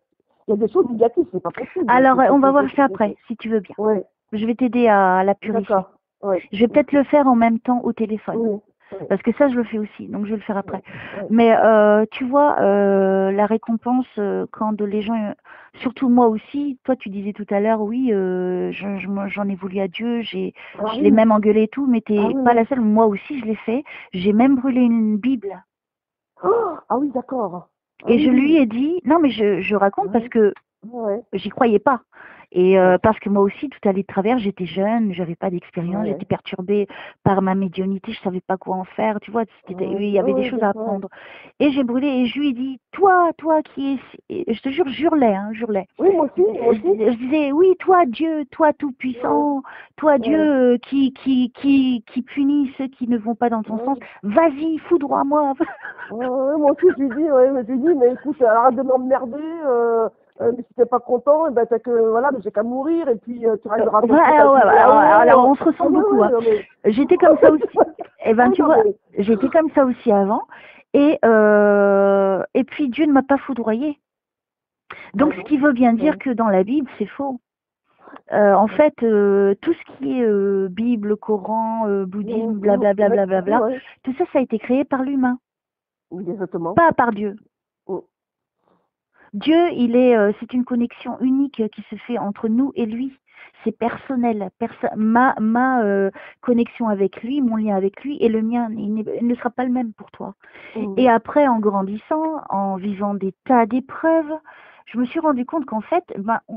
y a des choses négatives, c'est pas possible. Alors on va voir ça après, si tu veux bien. Ouais, Je vais t'aider à la purifier. d'accord. Ouais, Je vais peut-être le faire en même temps au téléphone. oui, ouais, Parce que ça, je le fais aussi, donc je vais le faire après. ouais, ouais. Mais tu vois, la récompense, quand les gens, surtout moi aussi, toi tu disais tout à l'heure, oui, moi, j'en ai voulu à Dieu, Ah je l'ai oui, même engueulé et tout, mais ah t'es oui, pas oui. la seule, moi aussi je l'ai fait. J'ai même brûlé une Bible. Oh, ah oui, d'accord. Ah Et oui, je lui oui. ai dit, non mais je raconte parce Ouais, que ouais, j'y croyais pas. Et ouais, parce que moi aussi, tout allait de travers, j'étais jeune, j'avais pas d'expérience, ouais, j'étais perturbée par ma médiumnité, je savais pas quoi en faire, tu vois, ouais, il y avait des ouais, choses à ouais. apprendre. Et j'ai brûlé et je lui ai dit, toi qui es, et je te jure, jurelais. Oui, moi aussi, moi aussi. Je disais, oui, toi Dieu, toi Ouais, tout-puissant, toi Dieu ouais, qui punit ceux qui ne vont pas dans ton sens, ouais. vas-y, foudroie-moi. Ouais, moi aussi, je lui dis, ouais, mais je lui dis, mais écoute, arrête de m'emmerder, mais si t'es pas content, eh ben, t'as que, voilà, mais j'ai qu'à mourir, et puis tu régleras ton compte avec le Alors là-haut. on se ressemble Ouais, beaucoup, ouais, hein. non, mais. J'étais comme ça aussi. Eh ben Oui, tu non, vois, mais. j'étais comme ça aussi avant. Et puis Dieu ne m'a pas foudroyé. Ah Donc ce non. qui veut bien dire Ouais, que dans la Bible, c'est faux. En fait, tout ce qui est Bible, Coran, bouddhisme, blablabla, ouais, blablabla, ouais, tout ça, ça a été créé par l'humain, exactement. pas par Dieu. Mm, Dieu, c'est une connexion unique qui se fait entre nous et lui. C'est personnel. Ma connexion avec lui, mon lien avec lui et le mien, il ne sera pas le même pour toi. mm, Et après, en grandissant, en vivant des tas d'épreuves, je me suis rendu compte qu'en fait,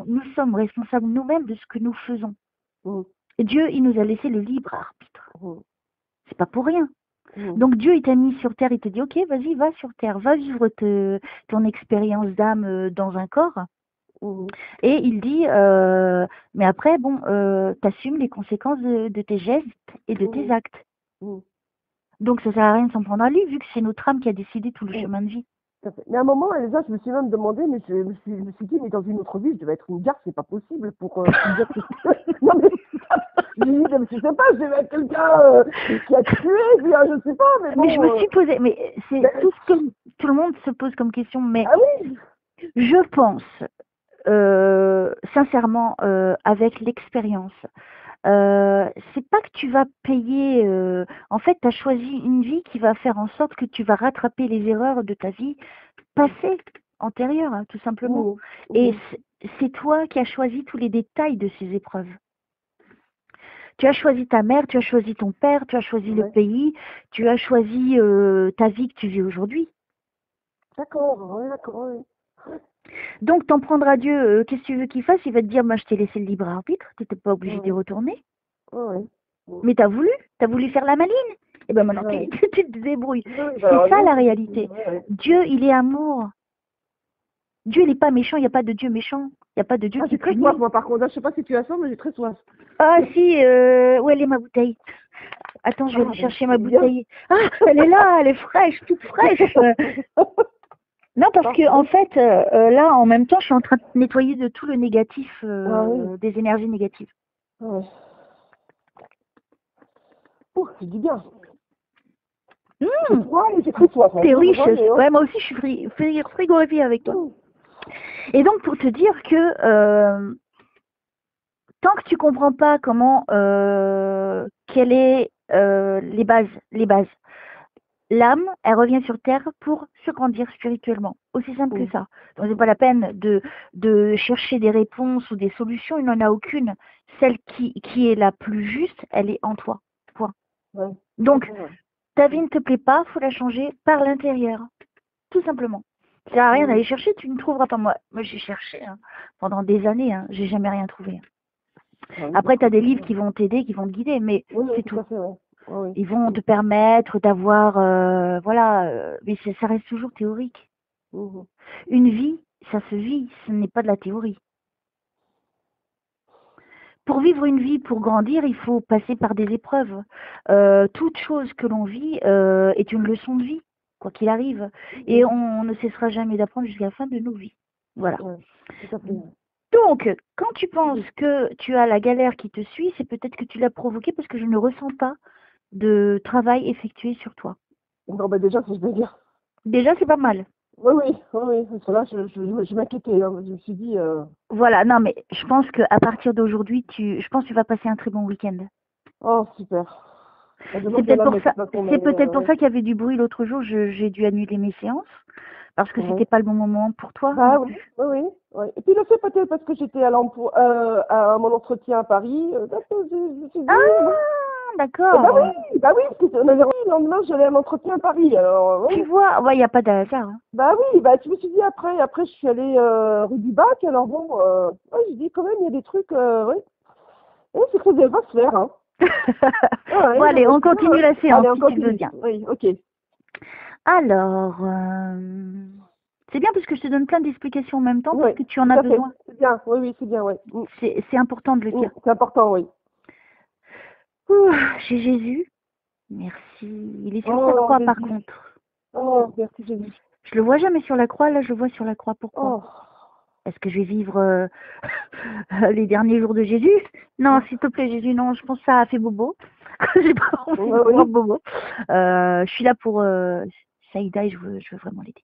nous sommes responsables nous-mêmes de ce que nous faisons. mm, Et Dieu, il nous a laissé le libre arbitre. mm, C'est pas pour rien. mm, Donc Dieu, il t'a mis sur terre, il te dit, ok, vas-y, va sur terre, va vivre ton expérience d'âme dans un corps. mm, Et il dit, mais après, bon, t'assumes les conséquences de tes gestes et de tes mm, actes. mm, Donc ça sert à rien de s'en prendre à lui, vu que c'est notre âme qui a décidé tout le mm. chemin de vie. Tout à fait. Mais à un moment, Elsa, je me suis même demandé, mais je me suis dit, mais dans une autre vie, je devais être une garce, c'est pas possible pour dire que. Non, mais je me dis, mais je sais pas, je devais être quelqu'un qui a tué, je sais pas, mais Mais je bon. me suis posé, mais c'est Ben, tout ce que tout le monde se pose comme question, mais ah oui, je pense, sincèrement, avec l'expérience, c'est pas que tu vas payer, en fait, tu as choisi une vie qui va faire en sorte que tu vas rattraper les erreurs de ta vie passée, antérieure, hein, tout simplement. Mhm. Et Mhm. c'est toi qui as choisi tous les détails de ces épreuves. Tu as choisi ta mère, tu as choisi ton père, tu as choisi le Ouais. pays, tu as choisi ta vie que tu vis aujourd'hui. D'accord, ouais, d'accord, ouais. Donc, t'en prendras Dieu, qu'est-ce que tu veux qu'il fasse? Il va te dire, moi, je t'ai laissé le libre arbitre, tu n'étais pas obligé d'y Ouais, retourner. ouais, ouais. Mhm. Mais t'as voulu faire la maline. Et ben maintenant, Ouais. tu te débrouilles. Oui, C'est bah, ça oui, la c'est réalité. ouais, ouais. Dieu, il est amour. Dieu, il n'est pas méchant, il n'y a pas de Dieu méchant. Il n'y a pas de Dieu Ah, qui j'ai très soif, punit. moi, par contre. Là, je sais pas si tu as ça, mais j'ai très soif. Ah si, où elle est ma bouteille? Attends, je vais Ah, aller ben, chercher ma c'est bien. bouteille. Ah, elle est là, elle est fraîche, toute fraîche. Non, parce que en Parfait. fait, là, en même temps, je suis en train de nettoyer de tout le négatif, Ah oui. des énergies négatives. Ah ouais. Ouh, c'est du bien. J'ai Mmh, froid et j'ai très soif. Hein. t'es Je sais riche. pas, mais, Ouais, moi aussi, je suis frigorifiée avec toi. Et donc, pour te dire que tant que tu comprends pas comment, quelles est les bases, l'âme, elle revient sur Terre pour se grandir spirituellement. Aussi simple que oh. ça. Donc, c'est pas la peine de chercher des réponses ou des solutions, il n'en a aucune. Celle qui est la plus juste, elle est en toi. Point. Ouais. Donc, Ouais. ta vie ne te plaît pas, faut la changer par l'intérieur. Tout simplement. Ça sert à rien Ouais. d'aller chercher, tu ne trouveras pas. Moi j'ai cherché hein, pendant des années, hein, j'ai jamais rien trouvé. Ah oui, Après, tu as des livres ouais. qui vont t'aider, qui vont te guider, mais Oui, oui, c'est tout tout. à fait, ouais. Ouais, oui. Ils vont te permettre d'avoir, voilà, mais ça reste toujours théorique. Mhm. Une vie, ça se vit, ce n'est pas de la théorie. Pour vivre une vie, pour grandir, il faut passer par des épreuves. Toute chose que l'on vit est une leçon de vie, quoi qu'il arrive. Et Mhm. on ne cessera jamais d'apprendre jusqu'à la fin de nos vies. Voilà. Ouais, tout à fait. Ouais. Donc, quand tu penses que tu as la galère qui te suit, c'est peut-être que tu l'as provoquée parce que je ne ressens pas de travail effectué sur toi. Non, bah déjà, c'est bien. Déjà, c'est pas mal. Oui, oui, oui, oui. Parce que là, je m'inquiétais. Hein. Je me suis dit, Voilà, non, mais je pense qu'à partir d'aujourd'hui, je pense que tu vas passer un très bon week-end. oh, super. Bah, demain, C'est je viens peut-être là, pour mais de ça, toute façon, c'est mais, peut-être pour ouais. ça qu'il y avait du bruit l'autre jour. J'ai dû annuler mes séances parce que Ouais. c'était pas le bon moment pour toi non Bah oui, plus. oui, oui. Ouais. Et puis le fait peut-être parce que j'étais à à mon entretien à Paris, je me suis dit, bon. Ah, d'accord. Bah oui, parce que on avait le lendemain, j'allais à un entretien à Paris. Alors, Tu ouais. vois, il n'y a pas de hasard. Hein. Bah oui, bah je me suis dit après je suis allée rue du Bac, alors bon, ouais, je dis quand même, il y a des trucs, ouais. Et c'est que ça va se faire, hein. Ah Bon, ouais, non, allez, mais on c'est bien, continue hein. la séance Allez, on si tu veux continue. bien. Oui, ok. Alors, c'est bien parce que je te donne plein d'explications en même temps parce Oui, que tu en tout as à fait. besoin. C'est bien, oui, oui, c'est bien, ouais. C'est important de le dire. C'est important, oui. Ouh, j'ai Jésus. Merci. Il est sur sa Oh, croix par Jésus. contre. Oh, merci Jésus. Je le vois jamais sur la croix, là je le vois sur la croix. Pourquoi? Oh. Est-ce que je vais vivre les derniers jours de Jésus? Non, s'il te plaît Jésus, non, je pense que ça a fait bobo. J'ai pas envie Ouais, de voir oui. bobo. Je suis là pour Saïda et je veux vraiment l'aider.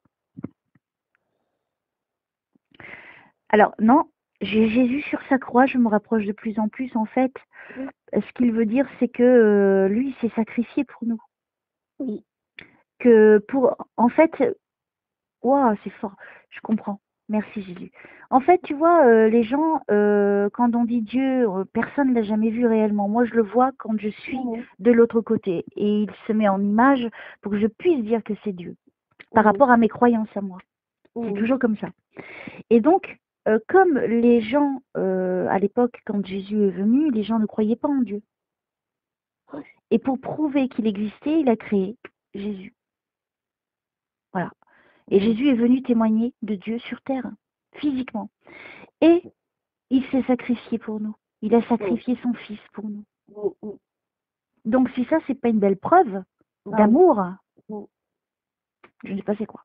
Alors non, j'ai Jésus sur sa croix, je me rapproche de plus en plus en fait. Ce qu'il veut dire, c'est que lui, il s'est sacrifié pour nous. Oui. Que pour, en fait, waouh, c'est fort, je comprends. Merci Jésus. En fait, tu vois, les gens, quand on dit Dieu, personne ne l'a jamais vu réellement. Moi, je le vois quand je suis Mhm. de l'autre côté. Et il se met en image pour que je puisse dire que c'est Dieu. Par Mhm. rapport à mes croyances à moi. C'est Mhm. toujours comme ça. Et donc, comme les gens, à l'époque, quand Jésus est venu, les gens ne croyaient pas en Dieu. Et pour prouver qu'il existait, il a créé Jésus. Voilà. Et Mhm. Jésus est venu témoigner de Dieu sur terre, physiquement. Et il s'est sacrifié pour nous. Il a Mhm. sacrifié son fils pour nous. Mhm. Donc si ça, c'est pas une belle preuve Ah oui. d'amour, Mhm. je ne sais pas c'est quoi.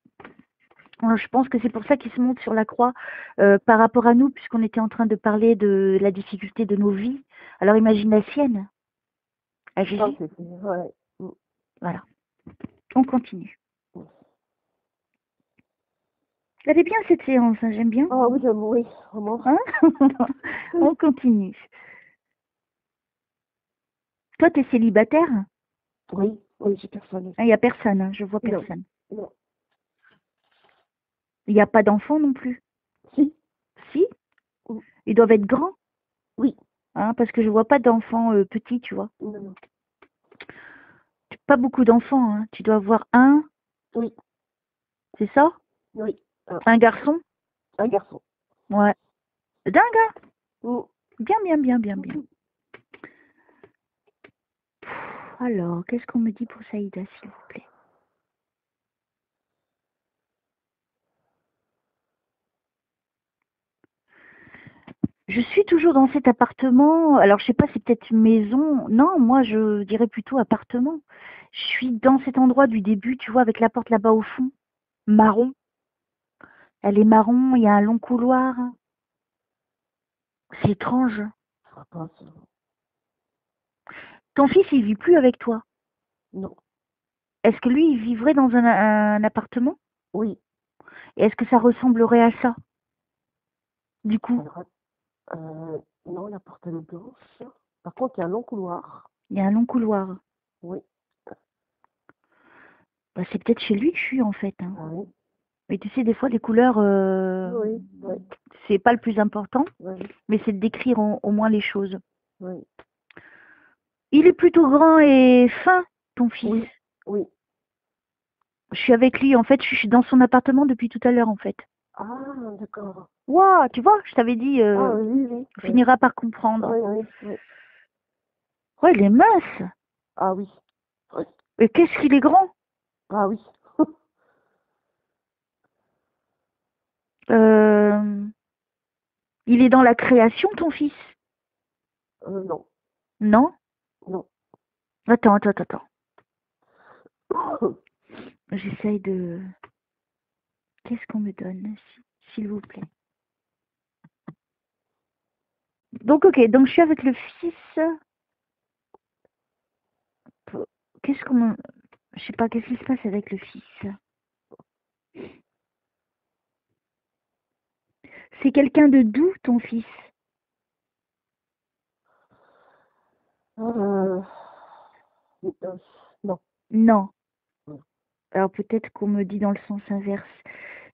Alors, je pense que c'est pour ça qu'il se monte sur la croix par rapport à nous, puisqu'on était en train de parler de la difficulté de nos vies. Alors imagine la sienne, à Ah, Jésus. ouais. Mhm. Voilà. On continue. Elle est bien cette séance, hein, j'aime bien. Ah oui, oui, vraiment. Hein. On continue. Toi, tu es célibataire? Oui, oui, j'ai personne Il aussi. n'y a personne, hein, je vois Non, personne. non. Il n'y a pas d'enfants non plus. Si, Si, mm, ils doivent être grands, oui, hein, parce que je vois pas d'enfants petits, tu vois. non, non. Pas beaucoup d'enfants, hein. Tu dois avoir un, Oui, c'est ça? oui, Un garçon? un garçon. Ouais. Dingue, hein. Mm. Bien, bien, bien, bien, bien. Alors, qu'est-ce qu'on me dit pour Saïda, s'il vous plaît? Je suis toujours dans cet appartement. Alors, je sais pas, c'est peut-être une maison. Non, moi, je dirais plutôt appartement. Je suis dans cet endroit du début, tu vois, avec la porte là-bas au fond, marron. Elle est marron, il y a un long couloir. C'est étrange. Ça passe. Ton fils, il vit plus avec toi. Non, Est-ce que lui, il vivrait dans un appartement? oui. Et est-ce que ça ressemblerait à ça, du coup? Alors, non, la porte elle est blanche. Par contre, il y a un long couloir. Il y a un long couloir. Oui, Bah, c'est peut-être chez lui que je suis, en fait, hein. ah oui, Mais tu sais, des fois, les couleurs, oui, oui, c'est pas le plus important, oui, mais c'est de décrire au moins les choses. oui, Il est plutôt grand et fin, ton fils. oui, oui. Je suis avec lui, en fait, je suis dans son appartement depuis tout à l'heure, en fait. Ah, d'accord. Waouh, tu vois, je t'avais dit, Ah oui, oui, on oui, finira par comprendre. oui, oui, oui. Ouais, il est mince. Ah oui, oui, Et qu'est-ce qu'il est grand. ah oui. Euh, il est dans la création, ton fils? Non, Non? non. Attends, attends, attends. J'essaye de... Qu'est-ce qu'on me donne, s'il vous plaît? Donc, ok, donc je suis avec le fils. Qu'est-ce qu'on me... Je sais pas, qu'est-ce qui se passe avec le fils? C'est quelqu'un de doux, ton fils? Euh, non. Non. Non. Alors peut-être qu'on me dit dans le sens inverse.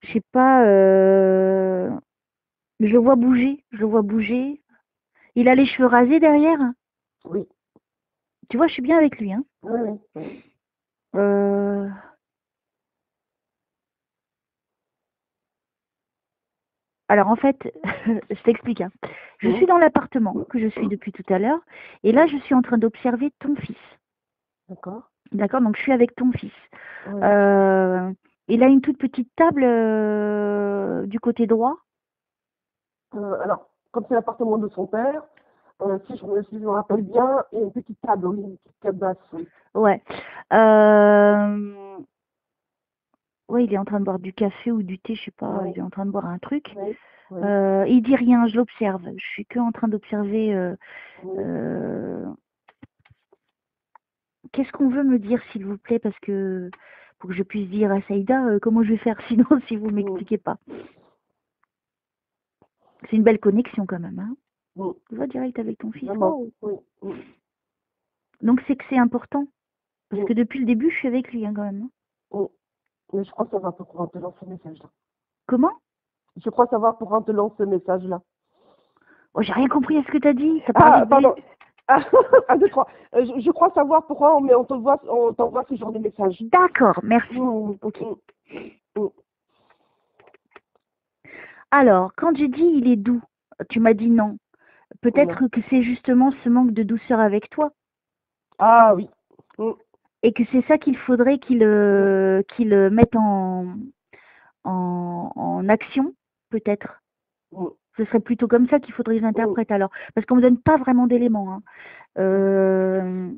Je sais pas, je le vois bouger, je le vois bouger. Il a les cheveux rasés derrière. Oui, Tu vois, je suis bien avec lui, hein. oui, oui, oui. Euh, Alors en fait, je t'explique, hein. Je suis Mhm. dans l'appartement que je suis depuis tout à l'heure, et là je suis en train d'observer ton fils. D'accord. D'accord? Donc je suis avec ton fils. Oui. Euh, il a une toute petite table du côté droit. Alors, comme c'est l'appartement de son père, si je me rappelle bien, il y a une petite table, oui, une petite table basse, oui. Ouais. Euh, ouais, il est en train de boire du café ou du thé, je sais pas, Oui, il est en train de boire un truc. oui, oui, Il dit rien, je l'observe. Je suis que en train d'observer. oui. Euh, Qu'est-ce qu'on veut me dire, s'il vous plaît, parce que pour que je puisse dire à Saïda comment je vais faire sinon si vous Mhm. m'expliquez pas. C'est une belle connexion quand même, hein. Mhm. Tu vois direct avec ton fils. Vraiment, Waouh. oui. Mhm. Donc c'est que c'est important. Parce Mhm. que depuis le début, je suis avec lui, hein, quand même, hein. Mhm. Mais je crois savoir pourquoi on te lance ce message-là. Comment? Je crois savoir pourquoi on te lance ce message-là. Oh, j'ai rien compris à ce que t'as dit. T'as parlé Ah, de... pardon. Ah, un, deux, trois. Je crois savoir pourquoi on t'envoie ce genre de message. D'accord, merci. Mhm. Ok. Mhm. Mhm. Alors, quand j'ai dit il est doux, tu m'as dit non. Non. Peut-être que c'est justement ce manque de douceur avec toi. Ah oui. Mhm. Et que c'est ça qu'il faudrait Mhm. qu'il mette en action, peut-être. Mhm. Ce serait plutôt comme ça qu'il faudrait que Mhm. j'interprète alors. Parce qu'on ne me donne pas vraiment d'éléments, hein. Mhm. Euh,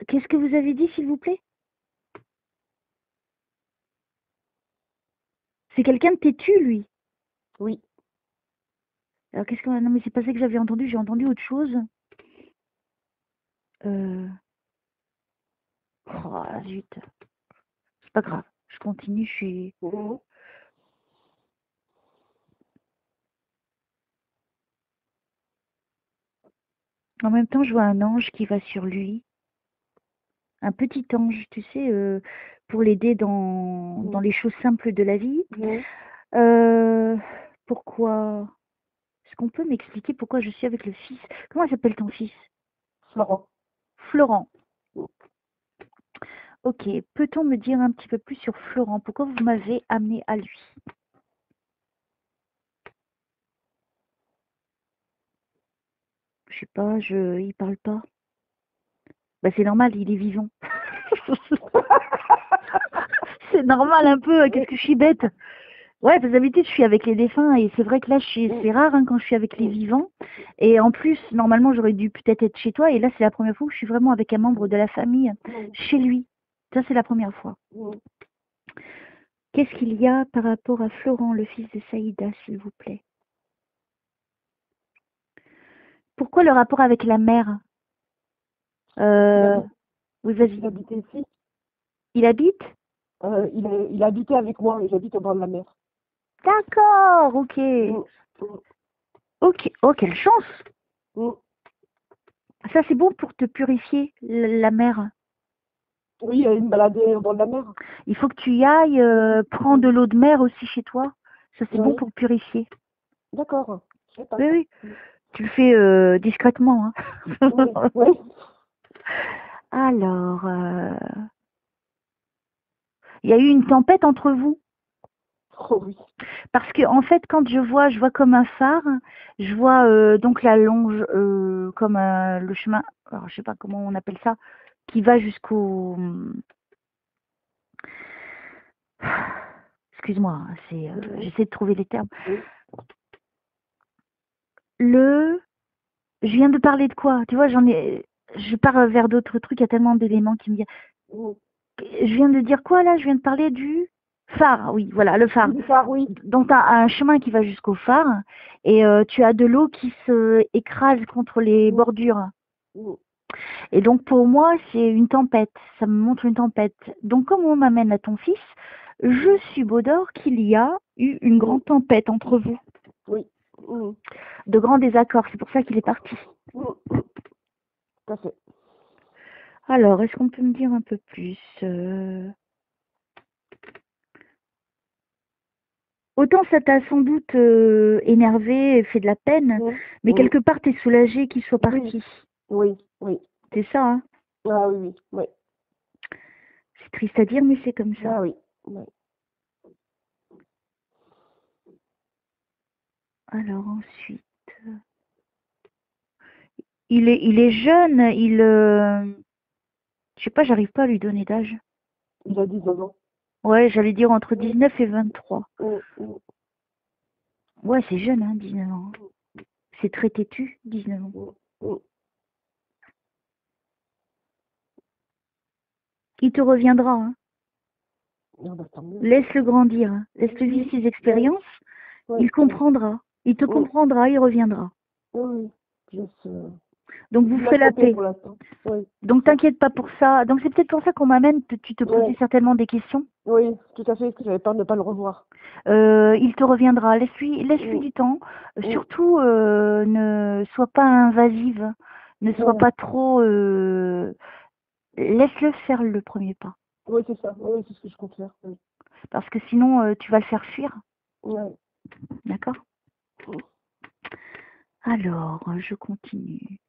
Qu'est-ce que vous avez dit, s'il vous plaît? C'est quelqu'un de têtu, lui. Oui. Alors qu'est-ce que... Non, mais c'est pas ça que j'avais entendu, j'ai entendu autre chose. Euh... Oh, zut. C'est pas grave. Je continue, je suis... Mhm. En même temps, je vois un ange qui va sur lui. Un petit ange, tu sais, pour l'aider dans les choses simples de la vie. Mhm. Euh, pourquoi? Est-ce qu'on peut m'expliquer pourquoi je suis avec le fils? Comment s'appelle ton fils? Florent. Florent. Ok, peut-on me dire un petit peu plus sur Florent? Pourquoi vous m'avez amené à lui? Je sais pas, il parle pas. Bah c'est normal, il est vivant. C'est normal un peu, qu'est-ce que je suis bête. Ouais, parce que d'habitude, je suis avec les défunts et c'est vrai que là, c'est rare hein, quand je suis avec les vivants. Et en plus, normalement, j'aurais dû peut-être être chez toi. Et là, c'est la première fois que je suis vraiment avec un membre de la famille chez lui. Ça, c'est la première fois. Qu'est-ce qu'il y a par rapport à Florent, le fils de Saïda, s'il vous plaît? Pourquoi le rapport avec la mère? Oui, Il vas-y. habitait ici. Il habite? Il habitait avec moi et j'habite au bord de la mer. D'accord, ok. Mm. Ok, oh, quelle chance! Mm. Ça, c'est bon pour te purifier, la mer. Oui, il me baladait au bord de la mer. Il faut que tu y ailles, prends de l'eau de mer aussi chez toi. Ça, c'est bon Oui. pour purifier. D'accord. Je sais pas Oui, ça. oui. Tu le fais discrètement. Hein. Oui. Oui. Alors, il y a eu une tempête entre vous? Oh oui. Parce que en fait, quand je vois comme un phare, je vois donc la longe, comme le chemin, alors je sais pas comment on appelle ça, qui va jusqu'au... Excuse-moi, hein, j'essaie de trouver les termes. Oui. Je viens de parler de quoi? Tu vois, je pars vers d'autres trucs, il y a tellement d'éléments qui me viennent. Mm. Je viens de dire quoi là? Je viens de parler du phare, oui, voilà, le phare. Du phare, oui. Donc tu as un chemin qui va jusqu'au phare et tu as de l'eau qui se écrase contre les bordures. Mm. Et donc pour moi, c'est une tempête, ça me montre une tempête. Donc comme on m'amène à ton fils, je subodore qu'il y a eu une grande tempête entre vous. Oui. Mm. De grands désaccords, c'est pour ça qu'il est parti. Mm. Tout à fait. Alors, est-ce qu'on peut me dire un peu plus Autant ça t'a sans doute énervé et fait de la peine, mais quelque part t'es soulagé qu'il soit parti. Oui, oui. C'est ça, hein? Ah oui, oui. Oui. C'est triste à dire, mais c'est comme ça. Ah oui. Oui. Alors ensuite, il est jeune, je sais pas, j'arrive pas à lui donner d'âge. Il a 19 ans. Ouais, j'allais dire entre 19 et 23. Mm. Mm. Ouais, c'est jeune, hein, 19 ans. C'est très têtu, 19 ans. Mm. Mm. Il te reviendra, hein. Ah bah, tant mieux. Laisse-le grandir, hein. Laisse-le vivre ses expériences. Oui. Il comprendra. Il te comprendra, il reviendra. Oui. Donc vous ferez la paix. Pour l'instant. Oui. Donc t'inquiète pas pour ça. Donc c'est peut-être pour ça qu'on m'amène, tu te posais certainement des questions. Oui, tout à fait, parce que j'avais peur de ne pas le revoir. Il te reviendra. Laisse-lui du temps. Surtout, ne sois pas invasive. Ne sois pas trop... Laisse-le faire le premier pas. Oui, c'est ça. Oui, c'est ce que je compte faire. Oui. Parce que sinon, tu vas le faire fuir. Ouais. D'accord? Alors, je continue.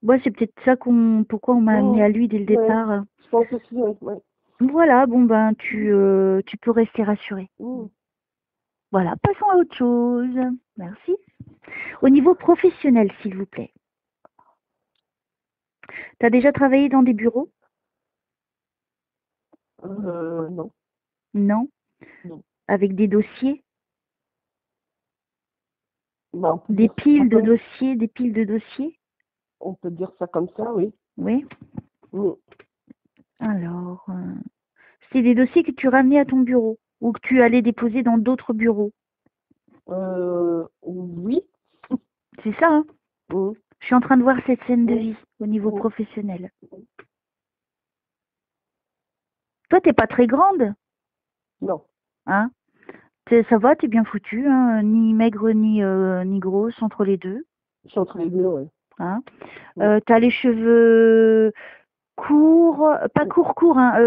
Ouais, c'est peut-être ça pourquoi on m'a amené à lui dès le départ. Je pense aussi, oui. Voilà, bon ben tu peux rester rassuré. Voilà, passons à autre chose. Merci. Au niveau professionnel, s'il vous plaît. Tu as déjà travaillé dans des bureaux? Non. Non. Non. Avec des dossiers? Bah, Des piles de dossiers? On peut dire ça comme ça, oui. Oui. Alors, c'est des dossiers que tu ramenais à ton bureau ou que tu allais déposer dans d'autres bureaux? Oui. C'est ça, hein? Je suis en train de voir cette scène de vie au niveau professionnel. Toi, t'es pas très grande. Non. Hein? Ça va, t'es bien foutu, hein? Ni maigre ni grosse, entre les deux. Je suis entre les deux, ouais. Hein? Mm. T'as les cheveux courts, pas court, hein,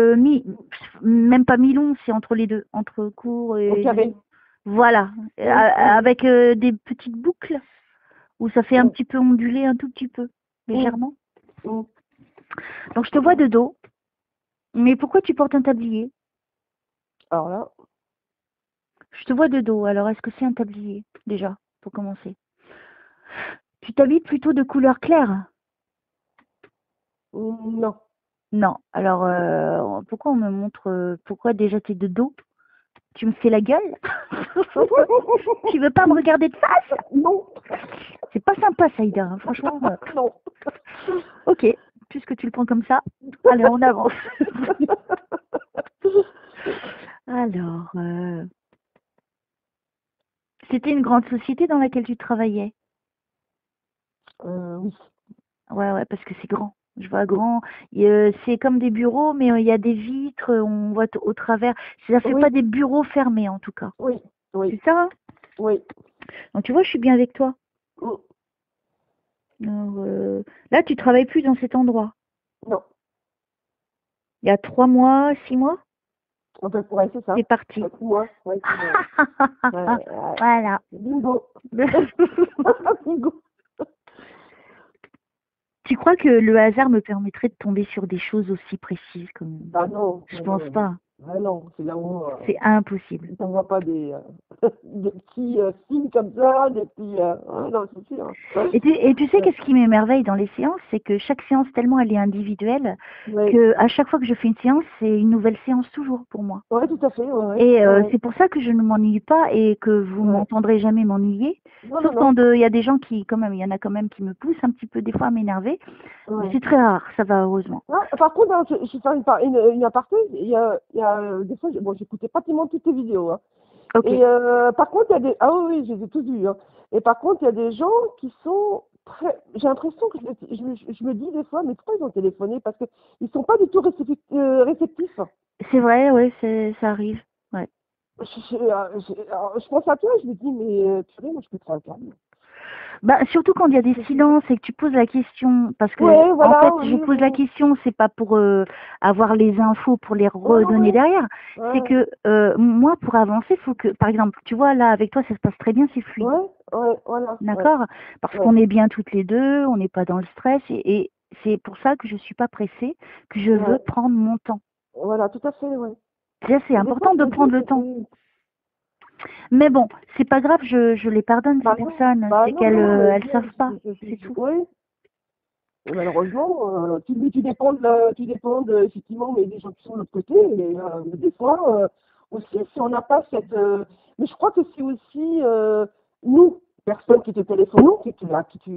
même pas mi-long, c'est entre les deux, entre court Au et carré. long. Voilà, avec des petites boucles où ça fait un Mm. petit peu onduler un tout petit peu, Mm. légèrement. Mm. Donc je te vois de dos. Mais pourquoi tu portes un tablier? Alors là, Je te vois de dos, alors est-ce que c'est un tablier, déjà, pour commencer? Tu t'habilles plutôt de couleur claire? non. Non. Alors, pourquoi on me montre, pourquoi déjà t'es de dos? Tu me fais la gueule? Tu veux pas me regarder de face? Non. C'est pas sympa, Saïda, hein, franchement. Non. Ok, puisque tu le prends comme ça, allez, on avance. Alors, c'était une grande société dans laquelle tu travaillais? Oui. Ouais, parce que c'est grand. Je vois grand. C'est comme des bureaux, mais il y a des vitres, on voit au travers. Ça fait Oui. pas des bureaux fermés, en tout cas. Oui. Oui. C'est ça, hein? Oui. Donc, tu vois, je suis bien avec toi. Mm. Alors, là, tu travailles plus dans cet endroit. Non. Il y a 3 mois, 6 mois, En fait, ouais, c'est ça. t'es parti. Moi, ouais, c'est ouais, Voilà. bingo. Bingo. Tu crois que le hasard me permettrait de tomber sur des choses aussi précises comme... Ah non. Je pense pas. Ah non, c'est là où C'est impossible. on voit pas des petits signes comme ça, des petits. Ah non, c'est sûr. Et tu sais qu'est-ce qui m'émerveille dans les séances, c'est que chaque séance, tellement elle est individuelle, Ouais. que à chaque fois que je fais une séance, c'est une nouvelle séance toujours pour moi. Ouais, tout à fait. Ouais, Et ouais. c'est pour ça que je ne m'ennuie pas et que vous Ouais. m'entendrez jamais m'ennuyer. Non, Sauf non, quand il y a des gens qui, quand même, il y en a quand même qui me poussent un petit peu des fois à m'énerver. non. Mais Ouais. c'est très rare, ça va heureusement. Ah, par contre, hein, je vais faire une aparté. Il y a des fois, bon, j'écoutais pratiquement toutes tes vidéos. Hein. Ok. Et par contre, il y a des. Ah oui, oui, je les ai tous vus. Hein. Et par contre, il y a des gens qui sont très. J'ai l'impression que je me dis des fois, mais pourquoi ils ont téléphoné? Parce qu'ils sont pas du tout réceptifs. C'est vrai, oui, ça arrive. Ouais. Alors, je pense à toi, je me dis, mais purée, moi je peux te faire un câble. Bah, surtout quand il y a des silences et que tu poses la question, parce que Ouais, en voilà, fait, oui, je pose la oui. question, c'est pas pour avoir les infos pour les Ouais, redonner ouais, derrière, c'est ouais, que moi, pour avancer, faut que, par exemple, tu vois, là, avec toi, ça se passe très bien, c'est fluide, ouais, ouais, voilà, ouais, d'accord? Parce ouais, qu'on est bien toutes les deux, on n'est pas dans le stress, et c'est pour ça que je suis pas pressée, que je veux ouais, prendre mon temps. voilà, tout à fait, ouais. Déjà, c'est Et des fois, important je de me dis prendre le que temps. c'est. Mais bon, c'est pas grave, je les pardonne, ces Non, personnes, c'est non, qu'elles non, mais elles savent pas, c'est tout. oui. Et malheureusement, tu dépends effectivement, mais des gens qui sont de l'autre côté. Mais des fois, aussi, si on n'a pas cette. Mais je crois que c'est aussi nous, personnes qui te téléphonent,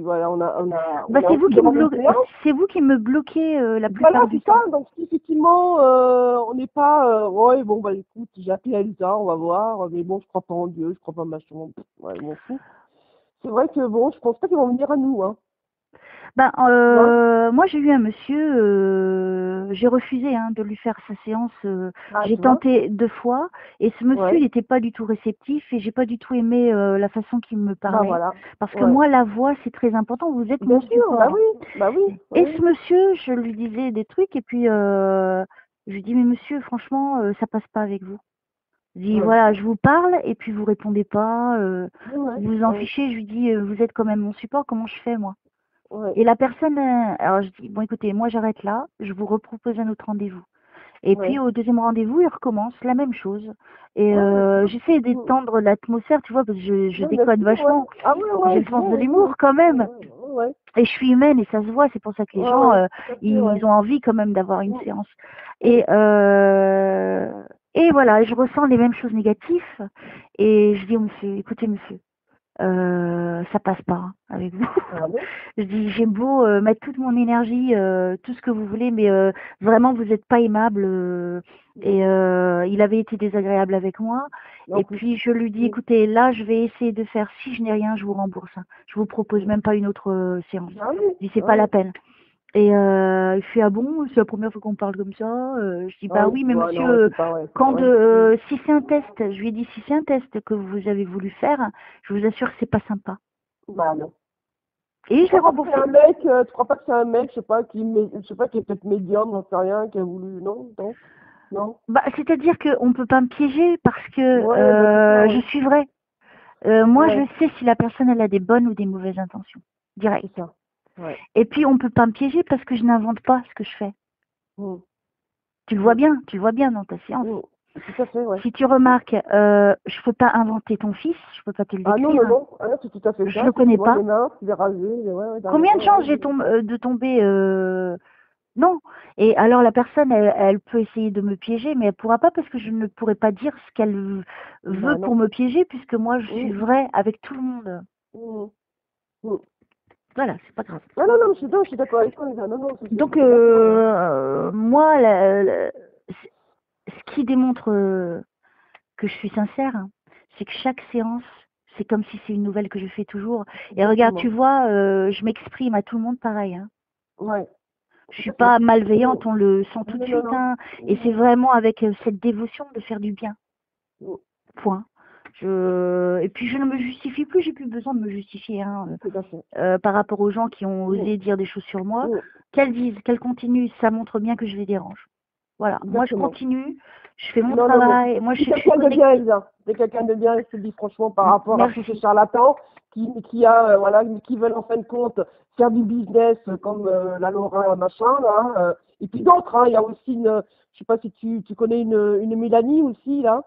voilà, Bah, on a aussi demandé une séance. c'est vous qui me bloquez la Voilà, plupart du c'est ça. temps. Donc, si effectivement, on n'est pas. Ouais, bon, bah écoute, j'ai appelé Elsa, on va voir. Mais bon, je crois pas en Dieu, je crois pas en machin. Ouais, je m'en fous. C'est vrai que bon, je pense pas qu'ils vont venir à nous, hein. Ben, Tu vois? moi j'ai eu un monsieur, j'ai refusé hein, de lui faire sa séance. Ah, J'ai tu vois? tenté 2 fois et ce monsieur il Ouais. n'était pas du tout réceptif et j'ai pas du tout aimé la façon qu'il me Bah parlait. voilà. Parce que Ouais. moi la voix c'est très important, vous êtes Bien mon sûr, bah support. oui, bah oui, Et oui. ce monsieur, je lui disais des trucs et puis je lui dis mais monsieur franchement ça passe pas avec vous. Je dis Ouais. voilà, je vous parle et puis vous répondez pas, Ouais, ouais, vous vous en ouais, fichez, je lui dis vous êtes quand même mon support, comment je fais moi? ouais, Et la personne, alors je dis bon écoutez, moi j'arrête là, je vous repropose un autre rendez-vous. Et puis ouais. au deuxième rendez-vous, il recommence la même chose. Et Ouais, bien sûr. j'essaie Mm. d'étendre l'atmosphère, tu vois, parce que je Ouais, bien déconne sûr, ouais. vachement. Ah ouais, J'ai ouais, le je sens vois, de ouais, l'humour quand même. ouais, Et je suis humaine et ça se voit, c'est pour ça que les ouais, gens, ouais, tout à fait, ouais. ils ont envie quand même d'avoir une Mm, séance. mm. Et, euh, et voilà, je ressens les mêmes choses négatives. Et je dis au monsieur, écoutez monsieur, ça passe pas hein, avec vous. Ah bon? Je dis, j'ai beau mettre toute mon énergie, tout ce que vous voulez, mais vraiment vous n'êtes pas aimable. Et il avait été désagréable avec moi. En Et plus. puis je lui dis, Mm. écoutez, là je vais essayer de faire. Si je n'ai rien, je vous rembourse. Hein. Je vous propose Mm. même pas une autre séance. Ah oui, Je dis, c'est pas la ouais, peine. Et il fait: «Ah bon, c'est la première fois qu'on me parle comme ça?» Je dis: Ah «Bah oui, oui, tu mais vois, monsieur, non, c'est pas vrai. quand Ouais. si c'est un test», je lui ai dit: «Si c'est un test que vous avez voulu faire, je vous assure que c'est pas sympa» Bah non. et Tu je l'ai crois pas que c'est un remboursé. mec, tu crois pas que c'est un mec, je sais pas, je sais pas, qui est peut-être médium, j'en sais rien, qui a voulu, non, non, non. Bah, c'est-à-dire qu'on peut pas me piéger parce que, Ouais, bah c'est ça, je ouais. suis vraie. Moi, je Ouais, sais si la personne, elle a des bonnes ou des mauvaises intentions, direct. c'est ça. Ouais. Et puis on peut pas me piéger parce que je n'invente pas ce que je fais. Mm, Tu le vois bien dans ta séance. mm. Tout à fait, ouais. Si tu remarques, je peux pas inventer ton fils, je peux pas te le Ah non, décrire. non, non, ah non, c'est tout à fait Je ça, le connais effectivement, il pas. est mince, il est rasé, ouais, ouais, Combien de ouais, chances ouais, j'ai de tomber non. Et alors la personne, elle peut essayer de me piéger, mais elle pourra pas parce que je ne pourrai pas dire ce qu'elle veut bah pour non. me piéger puisque moi je suis Mm, vraie avec tout le monde. mm, mm. Voilà, c'est pas grave. Ah non, non, je suis d'accord avec toi, Lisa. Non, non, Donc c'est bien ça, ouais. moi, ce qui démontre que je suis sincère, hein, c'est que chaque séance, c'est comme si c'est une nouvelle que je fais toujours. Et regarde, tu Exactement. vois, je m'exprime à tout le monde pareil, hein. Ouais, Je tout suis à fait. pas malveillante, Mm. on le sent tout de Non, non, suite, non. hein. Et c'est Mm, vraiment avec cette dévotion de faire du bien. mm. Point. Et puis je ne me justifie plus, j'ai plus besoin de me justifier, hein, Tout à fait. par rapport aux gens qui ont Mm, osé dire des choses sur moi. mm. Qu'elles disent, qu'elles continuent, ça montre bien que je les dérange. Voilà. Moi je Exactement. continue, je fais mon Non, non, mais travail, moi je c'est sais que je suis quelqu'un de bien, connectée. Elsa. C'est quelqu'un de bien, je te le dis franchement, par rapport à tous ces Merci. charlatans voilà, qui veulent en fin de compte faire du business comme la Laura machin, là. Et puis d'autres, hein. Il y a aussi je sais pas si tu connais une Mélanie aussi, là,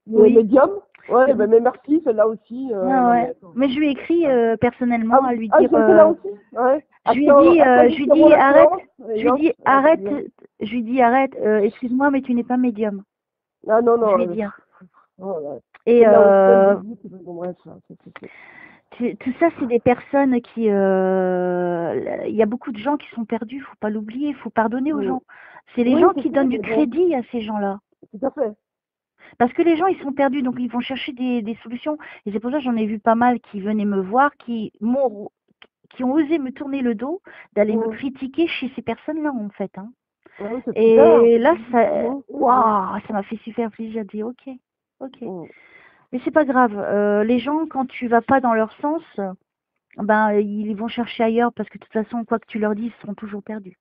le Oui. médium. Ouais, Euh, ben, mais merci, celle-là aussi. Ah Non, ouais. mais attends. Mais je lui ai écrit Ah, personnellement oui. à lui Ah, dire, j'ai été là aussi? Ouais. je lui ai Actualisons dit la arrête, séance. Et je lui ai non, dit ah, c'est arrête, bien. je lui ai dit arrête, excuse-moi mais tu n'es pas médium. Ah non, Je non. lui ai dit, hein. Oh, ouais. Et Celle-là aussi, elle me dit, bon, bref, hein, tout ça, c'est des personnes qui, il y a beaucoup de gens qui sont perdus, faut pas l'oublier, il faut pardonner aux Mm. gens. C'est les Oui, gens c'est qui ça, donnent du mais bon, crédit à ces gens-là. tout à fait. Parce que les gens, ils sont perdus, donc ils vont chercher des solutions. Et c'est pour ça que j'en ai vu pas mal qui venaient me voir, qui ont osé me tourner le dos, d'aller me Mm. critiquer chez ces personnes-là, en fait, hein. Ah oui, c'est super. Et là, Mhm. waouh, ça m'a fait super plaisir de dire, ok, ok. Mm. Mais c'est pas grave. Les gens, quand tu vas pas dans leur sens, ben, ils vont chercher ailleurs parce que de toute façon, quoi que tu leur dises, ils seront toujours perdus.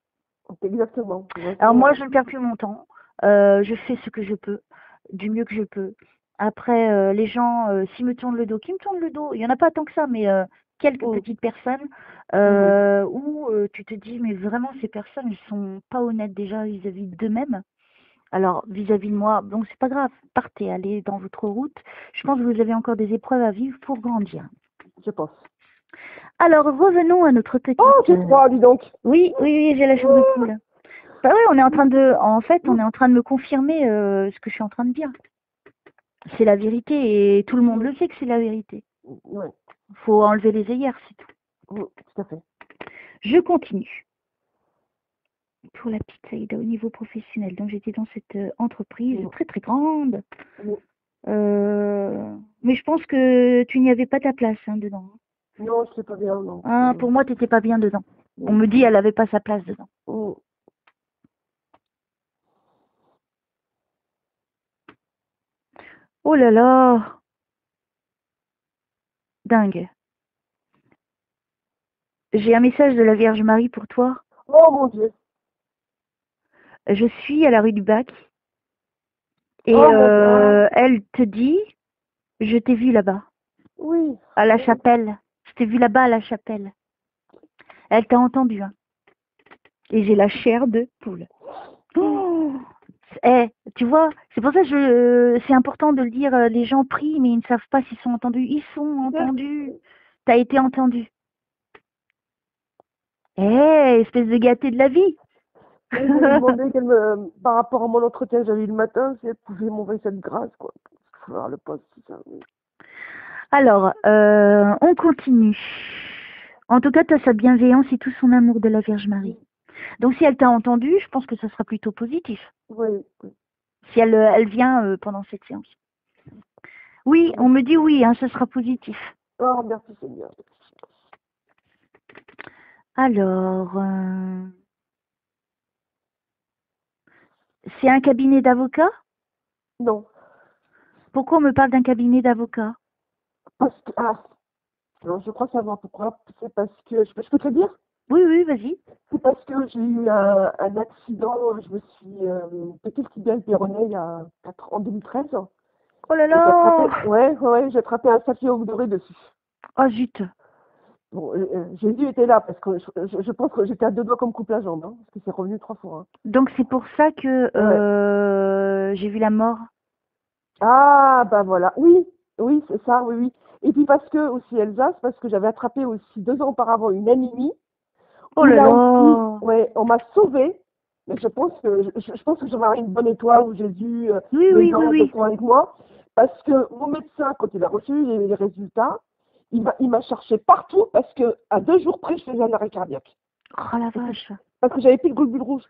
Exactement, Alors exactement, moi, ouais. je ne perds plus mon temps. Je fais ce que je peux, du mieux que je peux. Après, les gens, s'ils me tournent le dos, qui me tournent le dos? Il y en a pas tant que ça, mais quelques Mm. petites personnes Mhm. où tu te dis, mais vraiment, ces personnes, ils sont pas honnêtes déjà vis-à-vis d'eux-mêmes. Alors, vis-à-vis de moi, donc c'est pas grave, partez, allez dans votre route. Je pense que vous avez encore des épreuves à vivre pour grandir. Je pense. Alors, revenons à notre petite. Oh, j'ai froid, dis donc. Oui, oui, oui, j'ai la chambre de poule. Bah oui, on est en train de me confirmer ce que je suis en train de dire. C'est la vérité et tout le monde Mm. le sait que c'est la vérité. Ouais. Faut enlever les œillères, c'est tout. Mm. Tout à fait. Je continue. Pour la petite Saïda au niveau professionnel. Donc j'étais dans cette entreprise Mm. très très grande. Mm. Mais je pense que tu n'y avais pas ta place hein, dedans. Non, je sais pas bien, non. Hein, Mm. pour moi, tu n'étais pas bien dedans. On Mm. me dit elle n'avait pas sa place dedans. Mm. Oh là là, dingue. J'ai un message de la Vierge Marie pour toi. Oh mon Dieu. Je suis à la rue du Bac et Oh mon Dieu. Ah, elle te dit, je t'ai vu là-bas, oui. à la chapelle. Je t'ai vu là-bas à la chapelle. Elle t'a entendu. Hein. Et j'ai la chair de poule. Oh eh, tu vois, c'est pour ça que c'est important de le dire. Les gens prient, mais ils ne savent pas s'ils sont entendus. Ils sont entendus. T'as été entendu. Eh, espèce de gâté de la vie. Je lui ai demandé par rapport à mon entretien que j'avais eu le matin, si elle pouvait m'envoyer cette grâce, quoi. Pour faire le poste, tout ça. Oui. Alors, on continue. En tout cas, tu as sa bienveillance et tout son amour de la Vierge Marie. Donc, si elle t'a entendu, je pense que ça sera plutôt positif. Oui, oui. Si elle vient pendant cette séance. Oui, on me dit oui, hein, ce sera positif. Oh, merci Seigneur. Alors, c'est un cabinet d'avocats? Non. Pourquoi on me parle d'un cabinet d'avocats? Parce que, non, je crois savoir pourquoi. C'est parce que, je peux te le dire? Oui, oui, vas-y. C'est parce que j'ai eu un accident, je me suis pété le tibia et le péroné il y a 4 ans, en 2013. Oh là Et là! j'ai attrapé un saphio doré dessus. Oh zut! Bon, Jésus était là parce que je pense que j'étais à 2 doigts comme coupe la jambe, hein, parce que c'est revenu 3 fois. Hein. Donc c'est pour ça que Ouais. j'ai vu la mort. Ah, bah voilà. Oui, oui, c'est ça, oui, oui. Et puis parce que aussi Elsa, c'est parce que j'avais attrapé aussi 2 ans auparavant une anémie, Oh où là là aussi, là! ouais, on m'a sauvée. Mais je pense que j'aurais une bonne étoile où Jésus, Oui, les oui, oui, anges oui. sont avec moi. Parce que mon médecin, quand il a reçu les résultats, il m'a cherché partout parce que à 2 jours près, je faisais un arrêt cardiaque. Oh la vache! Parce que j'avais plus le globule rouge.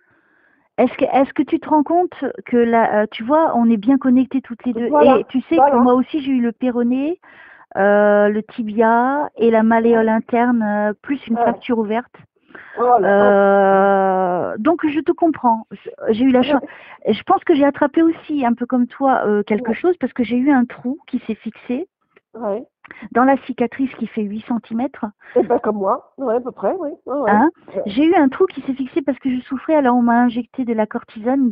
Est-ce que tu te rends compte que là, tu vois, on est bien connectés toutes les deux. Et Voilà, tu sais que voilà. moi aussi j'ai eu le péroné, le tibia et la malléole Ouais, interne, plus une ouais. fracture ouverte. Voilà. Oh, putain. Donc je te comprends. J'ai eu la chance. Je pense que j'ai attrapé aussi, un peu comme toi, quelque Ouais, chose parce que j'ai eu un trou qui s'est fixé ouais. dans la cicatrice qui fait 8 centimètres. Et ben comme moi, ouais, à peu près, oui. Ouais, ouais. Hein. J'ai eu un trou qui s'est fixé parce que je souffrais. Alors on m'a injecté de la cortisone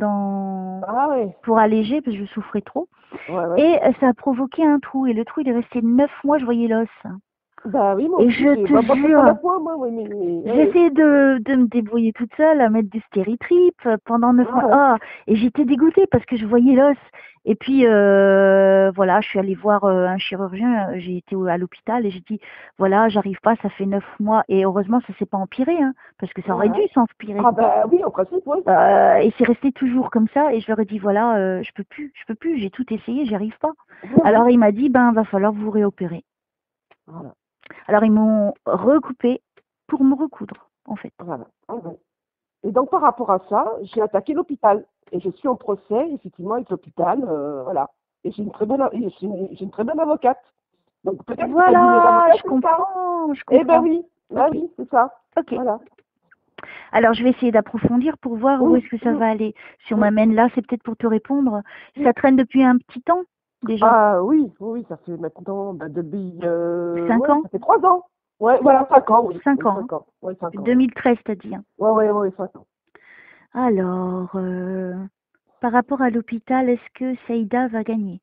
Ah ouais, pour alléger parce que je souffrais trop. ouais, ouais. Et ça a provoqué un trou. Et le trou, il est resté 9 mois, je voyais l'os. Bah oui, moi Et aussi, je te bah, peut-être pas jure, 9 mois, moi, oui, mais j'ai ouais. essayé de me débrouiller toute seule, à mettre du stéritrip pendant 9 mois. Ah ouais. Ah, et j'étais dégoûtée parce que je voyais l'os. Et puis, voilà, je suis allée voir un chirurgien. J'ai été à l'hôpital et j'ai dit, voilà, j'arrive pas, ça fait 9 mois. Et heureusement, ça s'est pas empiré, hein, parce que ça aurait Ouais, dû ouais. s'empirer. Ah bah oui, en principe, oui. Et c'est resté toujours comme ça. Et je leur ai dit, voilà, je peux plus, j'ai tout essayé, j'y arrive pas. Ouais, ouais. Alors, il m'a dit, ben, va falloir vous réopérer. Voilà, Alors, ils m'ont recoupé pour me recoudre, en fait. voilà. Ah ouais. Et donc par rapport à ça, j'ai attaqué l'hôpital. Et je suis en procès, effectivement, avec l'hôpital, voilà. Et j'ai une très bonne avocate. Donc peut-être que tu as dit mes Voilà, avocats, je c'est ça? comprends, je Eh ben comprends. oui, bah Ok, oui, c'est ça. ok. Voilà. Alors, je vais essayer d'approfondir pour voir où Hum, est-ce que ça hum, va aller. Si on hum, m'amène là, c'est peut-être pour te répondre. hum. Ça traîne depuis un petit temps, déjà. Ah oui, oui, oui, ça fait maintenant, bah, depuis, 5 ouais, ans? ça fait 3 ans. Ouais, voilà, 5 ans, oui. 5 Oui, ans, hein. 5 ans. Ouais, 5 Depuis ans, ouais. 2013, t'as dit, hein. Ouais, ouais, ouais, 5 ans. Alors, par rapport à l'hôpital, est-ce que Saïda va gagner?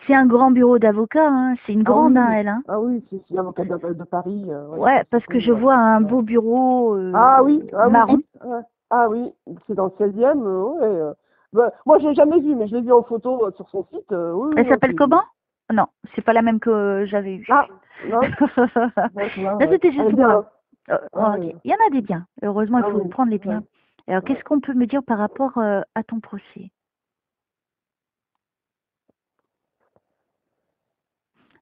C'est un grand bureau d'avocats, hein. C'est une Ah grande, hein, oui, elle, hein. ah oui, c'est l'avocat de Paris, ouais, Ouais, ça c'est parce que connu, je ouais. vois un Ouais. beau bureau Ah oui, marron. oui. Ouais. Ah oui, c'est dans le 16e, ouais. Bah, moi, je l'ai jamais vu, mais je l'ai vu en photo sur son site. Oui, oui, Elle non, s'appelle c'est. comment? Non, c'est pas la même que j'avais eue. Ah, non, ouais, tu vois, Là, ouais. c'était Elle est juste bien, moi. hein. Ah Ok. oui, Il y en a des biens. Heureusement, il ah faut oui, prendre les ouais, biens. Alors, ouais. qu'est-ce qu'on peut me dire par rapport à ton procès?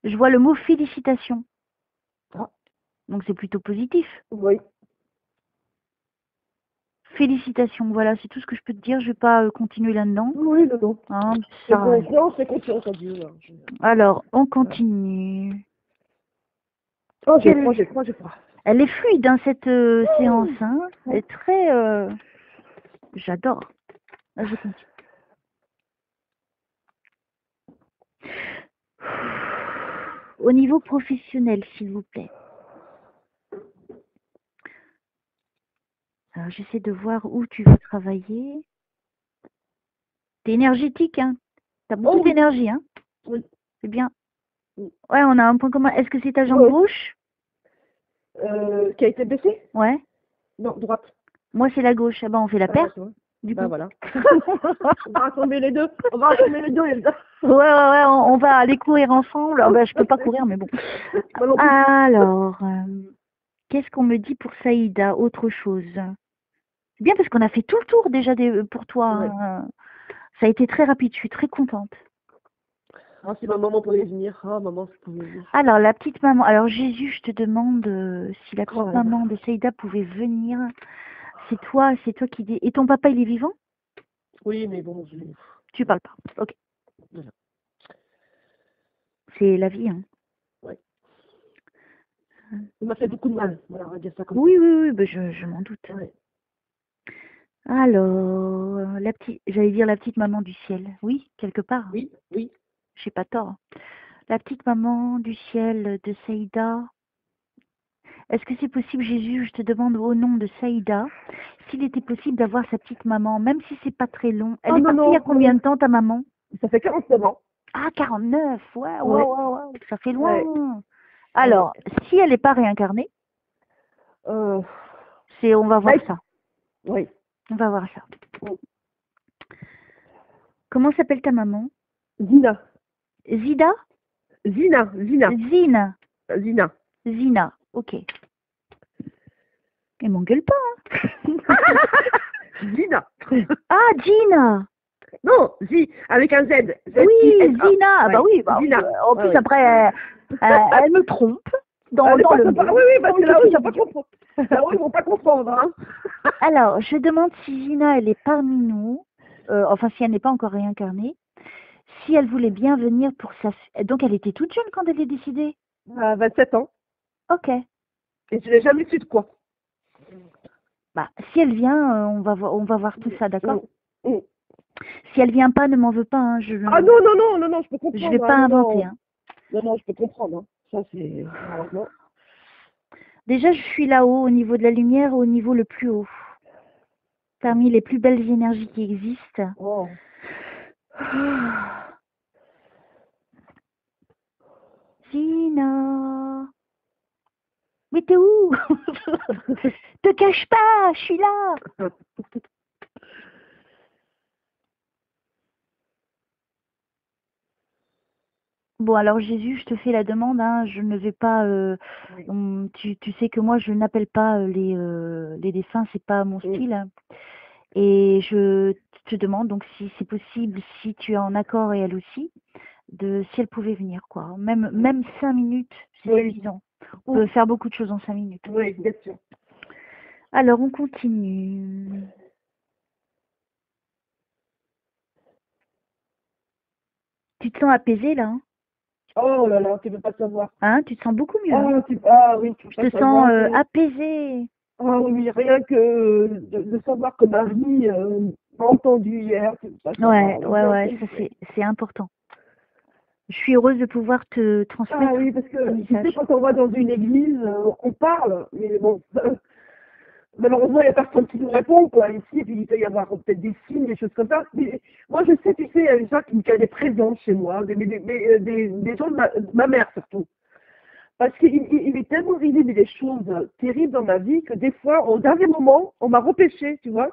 Je vois le mot félicitations. Ah, Donc, c'est plutôt positif. oui. Félicitations. Voilà, c'est tout ce que je peux te dire. Je vais pas continuer là-dedans. Oui, non, non. Hein, ça C'est sert à bon, rien. non, c'est confiance à Dieu, là. Alors, on Ouais. continue. Oh, j'ai Quelle... froid, j'ai froid, j'ai froid. Elle est fluide, hein, cette séance. Hein. Elle est très... J'adore. Là, je continue. Au niveau professionnel, s'il vous plaît. Alors, j'essaie de voir où tu veux travailler. T'es énergétique, hein? T'as beaucoup Oh oui, d'énergie, hein? oui, C'est bien. oui. Ouais, on a un point commun. Est-ce que c'est ta jambe Ouais. gauche? Qui a été baissé? Ouais. Non, droite. Moi, c'est la gauche. Ah ben, on fait la Ah, paire, toi. du Bah coup. voilà. On va rassembler les deux. On va rassembler les deux, Elsa. Ouais, on va aller courir ensemble. Ah ben, je peux pas courir, mais bon. Moi non plus. Alors, qu'est-ce qu'on me dit pour Saïda? Autre chose. C'est bien parce qu'on a fait tout le tour déjà pour toi. Ouais. Hein. Ça a été très rapide. Je suis très contente. Ah, si ma maman pouvait venir. Ah, maman, je pouvais venir. Alors, la petite maman. Alors, Jésus, je te demande si la Oh petite là là. maman de Saïda pouvait venir. C'est toi qui dis. Et ton papa, il est vivant? Oui, mais bon, Tu parles pas. Ok. voilà. C'est la vie, hein. Ouais. m'a fait beaucoup de mal. Voilà, on va dire ça comme Oui, oui, oui, ben je m'en doute. ça. Ouais. Alors, j'allais dire la petite maman du ciel. Oui, quelque part. Oui, oui. J'ai pas tort. La petite maman du ciel de Saïda. Est-ce que c'est possible, Jésus, je te demande au nom de Saïda, s'il était possible d'avoir sa petite maman, même si c'est pas très long. Elle Ah est non, partie il y a non, combien non. de temps, ta maman? Ça fait 49 ans. Ah, 49. Ouais, ouais, Ouais, ouais, ouais, ça fait ouais, loin. ouais. Alors, si elle n'est pas réincarnée, Euh, on va bah, voir ça. oui. On va voir ça. Oui. Comment s'appelle ta maman? Zina. Zida? Zina. Zina. Zina. Zina. Zina. Ok. Elle m'engueule pas, hein. Zina. Ah, Gina. Non, avec un Z. Oui, Z-I-N-A. Zina. Ah, bah Ouais. oui, bah oui. Zina. En Ouais, plus, ouais. après, elle me trompe dans Allez, le oui, mot. oui, parce que Oui, là, qu'est-ce ils que ça vont veut pas dire? comprendre. Là, ils vont pas comprendre, hein. Alors, je demande si Gina, elle est parmi nous, enfin, si elle n'est pas encore réincarnée, si elle voulait bien venir pour sa... Donc, elle était toute jeune quand elle est décédée. À 27 ans. Ok. Et je n'ai jamais su de quoi. Bah, si elle vient, on va voir tout ça, Mm, d'accord? mm. Si elle vient pas, ne m'en veux pas, hein, Ah non, non, non, non, non, je peux je vais comprendre. pas Hein, non, inventer, non. hein. Non, non, je peux comprendre. Hein. Ça, c'est. Malheureusement. Déjà, je suis là-haut, au niveau de la lumière, au niveau le plus haut. Parmi les plus belles énergies qui existent. Oh. Gina, mais t'es où? Te cache pas, je suis là. Bon, alors Jésus, je te fais la demande, hein, je ne vais pas... Oui. tu sais que moi, je n'appelle pas les défunts, c'est pas mon Mm. style. Et je te demande, donc si c'est possible, si tu es en accord et elle aussi, si elle pouvait venir, quoi. Même 5 minutes, c'est Oui. suffisant. On peut faire beaucoup de choses en 5 minutes. Oui, bien sûr. Alors, on continue. Tu te sens apaisé, là, hein? Oh là là, tu ne veux pas savoir. Hein, tu te sens beaucoup mieux, hein? Ah oui, tu Je peux te pas sens savoir. apaisé. Ah oui, rien que de savoir que Marie m'a entendu hier, ça m'a Ouais, bien ça fait. c'est important. Je suis heureuse de pouvoir te Ah transmettre oui, parce ce que tu sais, message. quand on va dans une église, on parle, mais bon, malheureusement, il n'y a personne qui nous répond, quoi. Ici, puis il peut y avoir peut-être des signes, des choses comme ça. Mais moi, je sais, tu sais, il y a des gens qui ont des présences chez moi, des gens de ma mère surtout. Parce qu'il est tellement arrivé des choses terribles dans ma vie que des fois, au dernier moment, on m'a repêché, tu vois.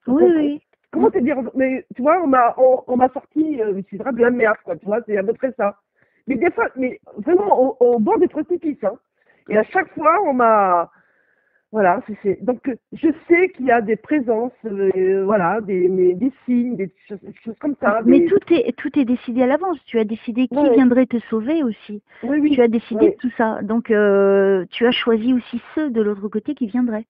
Oui, oui. Comment te dire, mais tu vois, on m'a sorti, c'est vrai, de la merde, quoi, tu vois, c'est à peu près ça. Mais des fois, mais vraiment au bord des précipices, hein. Et à chaque fois, on m'a, voilà, donc je sais qu'il y a des présences, voilà, des signes, des choses comme ça. Mais tout est décidé à l'avance. Tu as décidé qui Ouais, viendrait te sauver aussi. oui, Tu oui, as décidé de oui, tout ça. Donc, tu as choisi aussi ceux de l'autre côté qui viendraient.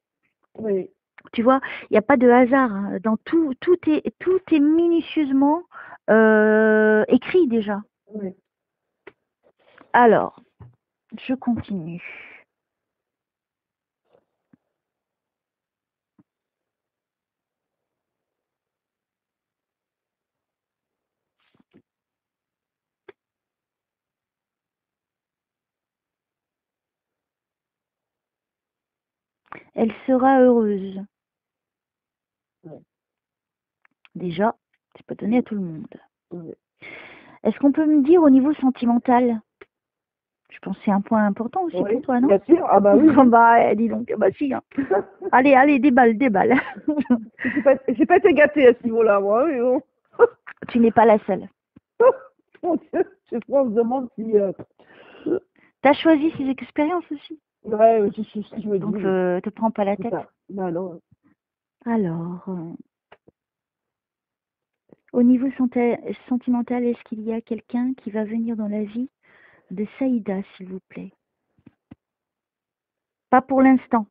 oui, Tu vois, il n'y a pas de hasard, hein. Dans tout est minutieusement écrit déjà. oui. Alors, je continue. Elle sera heureuse. Ouais, Déjà, c'est pas donné à tout le monde. ouais. Est-ce qu'on peut me dire au niveau sentimental? Je pense que c'est un point important aussi Oui, pour toi, non? bien sûr, ah bah oui. Bah, dis donc, bah si, hein. Allez, déballe, déballe. J'ai pas été gâtée à ce niveau-là, moi, mais bon. Tu n'es pas la seule. Mon Dieu, je pense, on se demande si, T'as choisi ces expériences aussi. ouais, je me Donc, dis, te prends pas la c'est tête. ça. Non, non. Alors, au niveau sentimental, est-ce qu'il y a quelqu'un qui va venir dans la vie de Saïda, s'il vous plaît? Pas pour l'instant,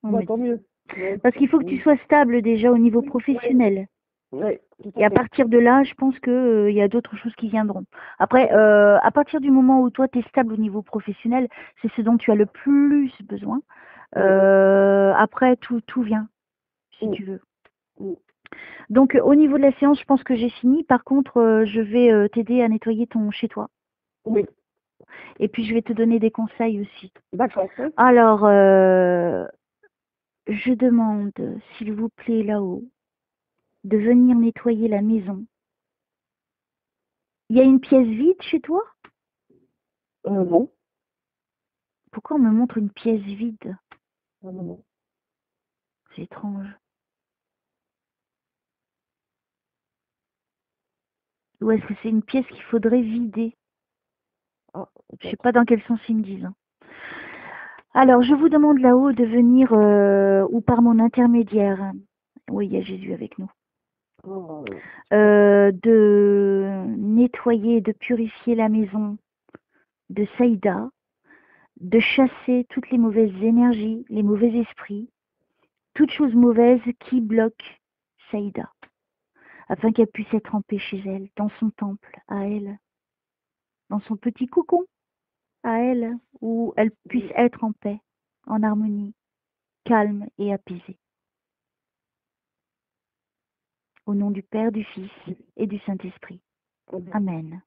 on Bah, me tant dit. mieux. Ouais. Parce qu'il faut que tu sois stable déjà au niveau Oui, ouais. professionnel. Oui, tout Et à à fait. partir de là, je pense que, il y a d'autres choses qui viendront. Après, à partir du moment où toi, tu es stable au niveau professionnel, c'est ce dont tu as le plus besoin. Oui. Après tout vient, si Mm, tu veux. mm. Donc, au niveau de la séance, je pense que j'ai fini. Par contre, je vais, t'aider à nettoyer ton chez toi Oui, et puis je vais te donner des conseils aussi. d'accord. Oui. Alors, je demande, s'il vous plaît, là-haut, de venir nettoyer la maison. Il y a une pièce vide chez toi? Non. Pourquoi on me montre une pièce vide? Ah, non, non. C'est étrange. Ou est-ce que c'est une pièce qu'il faudrait vider? Ah, Je sais peut-être. pas dans quel sens ils me disent, hein. Alors, je vous demande là-haut de venir, ou par mon intermédiaire, oui, il y a Jésus avec nous, Ah, de nettoyer, de purifier la maison de Saïda, de chasser toutes les mauvaises énergies, les mauvais esprits, toutes choses mauvaises qui bloquent Saïda, afin qu'elle puisse être en paix chez elle, dans son temple, à elle, dans son petit cocon, à elle, où elle puisse être en paix, en harmonie, calme et apaisée. Au nom du Père, du Fils et du Saint-Esprit. Amen.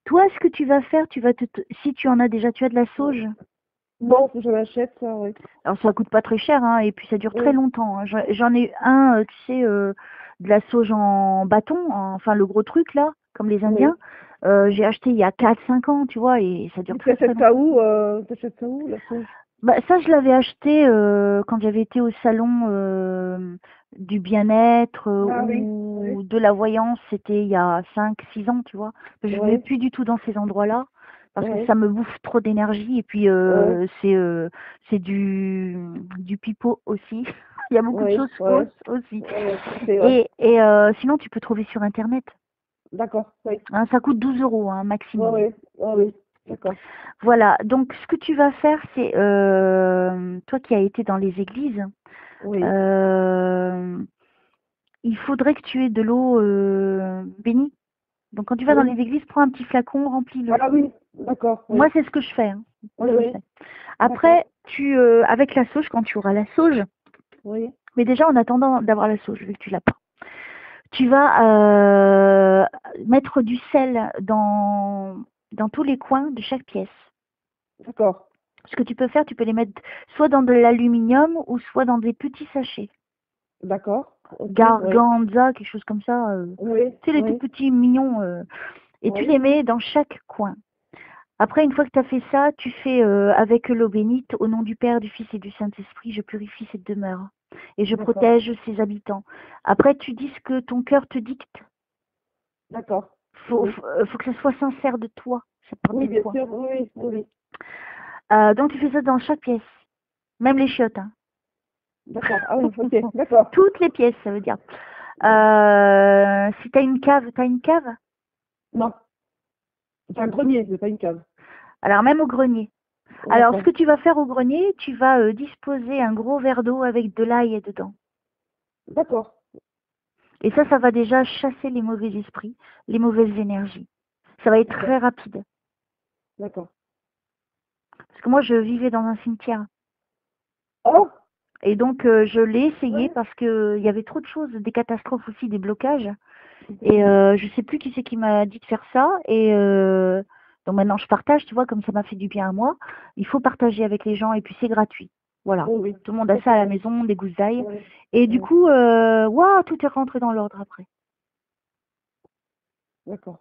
Toi, ce que tu vas faire, si tu en as déjà, tu as de la sauge. bon, faut que je l'achète, ça, oui. Alors ça coûte pas très cher, hein, et puis ça dure très Oui, longtemps, hein. J'en ai un, tu sais, de la sauge en bâton, enfin le gros truc là, comme les oui. Indiens. J'ai acheté il y a 4 5 ans, tu vois, et ça dure Mais très très t'achètes ça longtemps. où, la sauge? Bah, ça, je l'avais acheté quand j'avais été au salon du bien-être Ah oui, oui, ou de la voyance. C'était il y a 5 6 ans, tu vois. Je ne vais oui, plus du tout dans ces endroits-là parce que oui, ça me bouffe trop d'énergie. Et puis, oui, c'est du pipeau aussi. Il y a beaucoup de oui, choses oui, fausses aussi. oui, tout à fait, oui. Et sinon, tu peux trouver sur Internet. D'accord, oui, Hein, ça coûte 12 € hein, oui, maximum. oui, oui, oui, d'accord. Voilà, donc ce que tu vas faire, c'est, toi qui as été dans les églises, Oui, euh, il faudrait que tu aies de l'eau bénie. Donc quand tu vas dans oui, les églises, prends un petit flacon, remplis-le. ah oui, d'accord, Moi, oui, c'est ce que je fais, hein. Moi, oui, je le oui, fais. d'accord, Après, avec la sauge, quand tu auras la sauge, oui, mais déjà en attendant d'avoir la sauge, vu que tu l'as pas, tu vas mettre du sel dans tous les coins de chaque pièce. d'accord, Ce que tu peux faire, tu peux les mettre soit dans de l'aluminium ou soit dans des petits sachets. d'accord, ok, oui, Garganza, quelque chose comme ça. oui, Tu sais, les tout oui, petits mignons. Et tu oui, les mets dans chaque coin. Après, une fois que tu as fait ça, tu fais avec l'eau bénite, au nom du Père, du Fils et du Saint-Esprit, je purifie cette demeure et je d'accord, protège ses habitants. Après, tu dis ce que ton cœur te dicte. d'accord, Faut, oui, faut, faut que ça soit sincère de toi. Ça part de oui, bien toi. sûr, oui, oui, oui, Donc, tu fais ça dans chaque pièce. Même les chiottes, hein. d'accord, ah oui, ok, d'accord, Toutes les pièces, ça veut dire. Si tu as une cave, tu as une cave? non, c'est un grenier, c'est pas une cave, Alors, même au grenier. Alors, ce d'accord, que tu vas faire au grenier, tu vas disposer un gros verre d'eau avec de l'ail dedans. d'accord, Et ça va déjà chasser les mauvais esprits, les mauvaises énergies. Ça va être d'accord, très rapide. d'accord. Parce que moi, je vivais dans un cimetière. Oh, Et donc, je l'ai essayé oui, parce qu'il y avait trop de choses, des catastrophes aussi, des blocages. Et oui, je sais plus qui c'est qui m'a dit de faire ça. Et donc maintenant, je partage, tu vois, comme ça m'a fait du bien à moi. Il faut partager avec les gens et puis c'est gratuit. Voilà. oui, Tout le monde a ok, ça à la oui, maison, des gousses d'ail. oui, Et du oui, coup, waouh, tout est rentré dans l'ordre après. d'accord,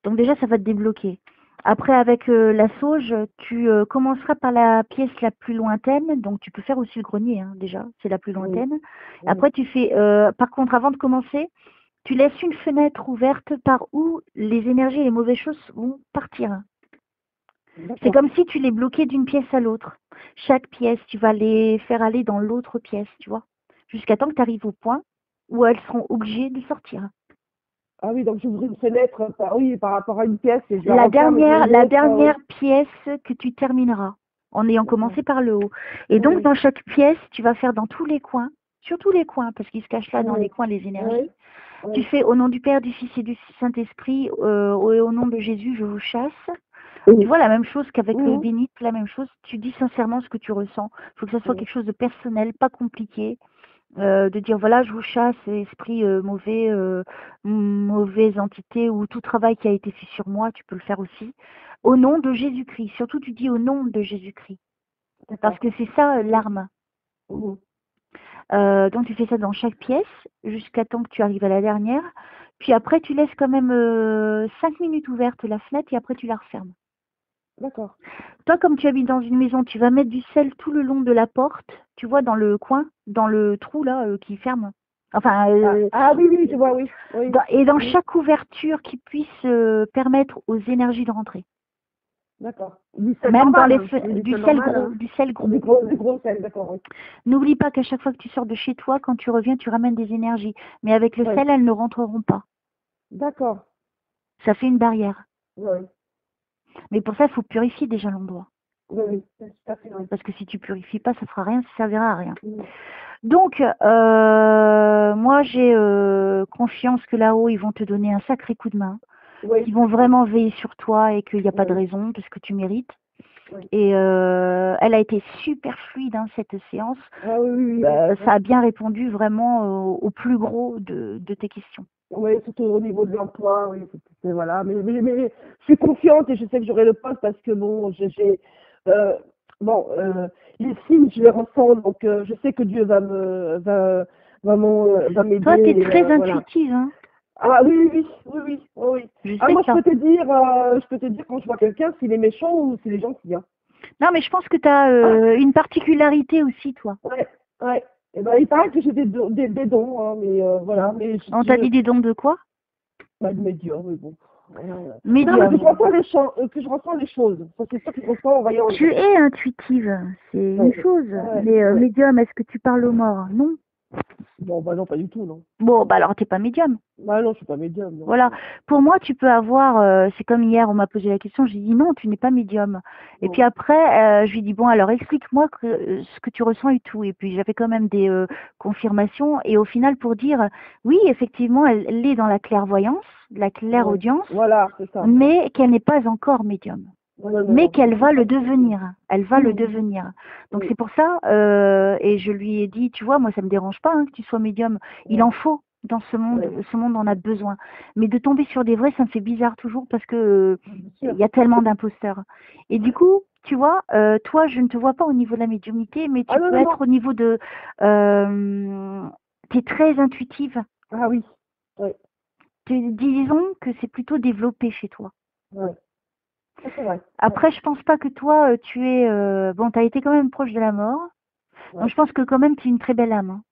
Donc déjà, ça va te débloquer. Après, avec la sauge, tu commenceras par la pièce la plus lointaine. Donc, tu peux faire aussi le grenier, hein, déjà. C'est la plus oui, lointaine. oui, Après, tu fais, par contre, avant de commencer, tu laisses une fenêtre ouverte par où les énergies et les mauvaises choses vont partir. C'est d'accord, comme si tu les bloquais d'une pièce à l'autre. Chaque pièce, tu vas les faire aller dans l'autre pièce, tu vois. Jusqu'à temps que tu arrives au point où elles seront obligées de sortir. ah oui, donc j'ouvre une fenêtre, oui, par rapport à une pièce et je la La referme et j'ouvre dernière, une la autre, dernière oui, pièce que tu termineras en ayant d'accord, commencé par le haut. Et donc, oui, dans chaque pièce, tu vas faire dans tous les coins sur tous les coins, parce qu'ils se cachent là dans les Oui, coins, les énergies. oui, Tu oui, fais au nom du Père, du Fils et du Saint-Esprit, au nom de Jésus, je vous chasse. Tu oui, vois, la même chose qu'avec l'eau mhm, bénite, la même chose. Tu dis sincèrement ce que tu ressens. Il faut que ça soit oui, quelque chose de personnel, pas compliqué. De dire voilà, je vous chasse, esprit mauvais, mauvaise entité ou tout travail qui a été fait sur moi, tu peux le faire aussi. Au nom de Jésus-Christ. Surtout, tu dis au nom de Jésus-Christ. Parce d'accord. que c'est ça l'arme. Mhm, Donc tu fais ça dans chaque pièce jusqu'à temps que tu arrives à la dernière. Puis après, tu laisses quand même 5 minutes ouverte la fenêtre et après tu la refermes. d'accord. Toi, comme tu habites dans une maison, tu vas mettre du sel tout le long de la porte, tu vois, dans le coin, dans le trou là qui ferme. Enfin, Ah, ah oui, oui, je vois, oui, oui, et dans mhm, chaque ouverture qui puisse permettre aux énergies de rentrer. d'accord. Du sel Même dans normal, les hein. Oui, du du sel sel normal, gros, hein. du sel gros. Du gros sel, d'accord, oui. N'oublie pas qu'à chaque fois que tu sors de chez toi, quand tu reviens, tu ramènes des énergies. Mais avec le Oui, sel, elles ne rentreront pas. d'accord. Ça fait une barrière. Oui, Mais pour ça, il faut purifier déjà l'endroit. oui, oui, c'est tout à fait, oui. Parce que si tu purifies pas, ça fera rien, ça servira à rien. Mhm, Donc, moi, j'ai confiance que là-haut, ils vont te donner un sacré coup de main, oui, qu'ils vont vraiment veiller sur toi et qu'il n'y a pas de oui, raison, parce que tu mérites. oui. Et elle a été super fluide, hein, cette séance. Ah oui, oui, oui, oui. Ça a bien répondu vraiment au plus gros de tes questions. Oui, surtout au niveau de l'emploi, oui, voilà. Mais je suis confiante et je sais que j'aurai le poste parce que bon, euh, bon, les signes, je les ressens, donc je sais que Dieu va m'aider, Toi, tu es et, très voilà. intuitive, hein. Ah oui, oui, oui, oui, oui, oui. Je Ah sais moi, que ça. je peux te dire quand je vois quelqu'un s'il est méchant ou s'il est gentil, hein. Non, mais je pense que tu as une particularité aussi, toi. Ouais, ouais. Et ben, il paraît que j'ai des dons, hein, mais voilà, mais On t'a dit des dons de quoi? bah, de médium, mais bon. Voilà. Non, mais Médium. que je ressens les choses. Ça, c'est ça que je ressens en voyant les Tu gens. es intuitive, c'est une Ouais, chose. ouais, Mais ouais. médium, est-ce que tu parles aux morts? Non. Bon, bah non, pas du tout, non. Bon, bah alors t'es pas médium. Bah non, je suis pas médium, non. Voilà. Non, Pour moi, tu peux avoir, c'est comme hier, on m'a posé la question, j'ai dit non, tu n'es pas médium. Et puis non. après, je lui ai dit, bon, alors explique-moi ce que tu ressens et tout. Et puis j'avais quand même des confirmations. Et au final, pour dire, oui, effectivement, elle est dans la clairvoyance, la Ouais. clairaudience, Voilà, c'est ça. mais qu'elle n'est pas encore médium. Non, non, non, Mais non. qu'elle va C'est le ça. devenir. Elle va le Oui, devenir. Donc oui, c'est pour ça, et je lui ai dit, tu vois, moi ça me dérange pas hein, que tu sois médium. Il ouais, en faut dans ouais. ce monde en a besoin. Mais de tomber sur des vrais, ça me fait bizarre toujours parce que Bien il sûr. y a tellement d'imposteurs. Et du coup, tu vois, toi, je ne te vois pas au niveau de la médiumnité, mais Ah tu non, peux non, être non. au niveau de, tu es très intuitive. Ah oui. Ouais, Disons que c'est plutôt développé chez toi. ouais. Ça, c'est vrai. Ouais, Après, je pense pas que toi, tu es... bon, tu as été quand même proche de la mort. Donc, ouais. je pense que quand même, tu es une très belle âme, hein.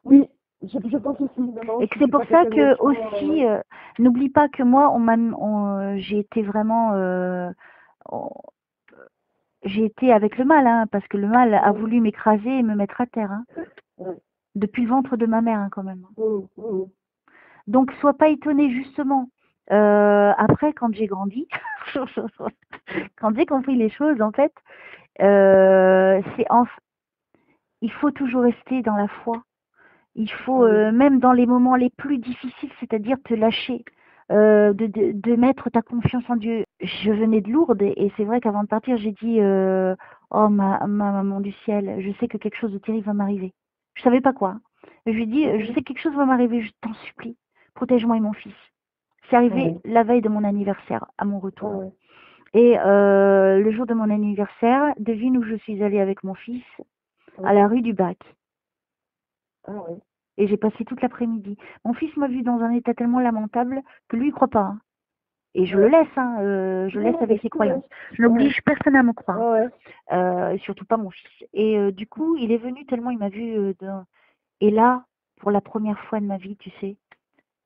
Oui, je pense aussi. Non, non, Et que je c'est suis pour pas ça quelqu'un de que méchant. aussi, Ouais. n'oublie pas que moi, j'ai été vraiment... on- j'ai été avec le mal, hein, parce que le mal a Ouais, voulu m'écraser et me mettre à terre, hein, ouais. depuis le ventre de ma mère, hein, quand même. Mm. Donc, sois pas étonné, justement. Après, quand j'ai grandi, quand j'ai compris les choses, en fait, c'est il faut toujours rester dans la foi. Il faut, Ah oui. même dans les moments les plus difficiles, c'est-à-dire te lâcher, de mettre ta confiance en Dieu. Je venais de Lourdes et c'est vrai qu'avant de partir, j'ai dit, oh ma maman du ciel, je sais que quelque chose de terrible va m'arriver. Je savais pas quoi, hein. Je lui ai dit, je Mhm. sais que quelque chose va m'arriver, je t'en supplie, protège-moi et mon fils. C'est Ah arrivé oui. la veille de mon anniversaire, à mon Ah retour. ouais. Et le jour de mon anniversaire, devine où je suis allée avec mon fils, Ah à la rue du Bac. ah ouais. Et j'ai passé toute l'après-midi. Mon fils m'a vu dans un état tellement lamentable que lui, il croit pas, hein. Et je le Ouais. laisse, hein, je le Non, laisse non, bien avec ses sûr, ouais. croyances. Je Ouais. n'oblige personne à me croire, Ouais, ouais. surtout pas mon fils. Et du coup, il est venu tellement il m'a vu. Et là, pour la première fois de ma vie, tu sais,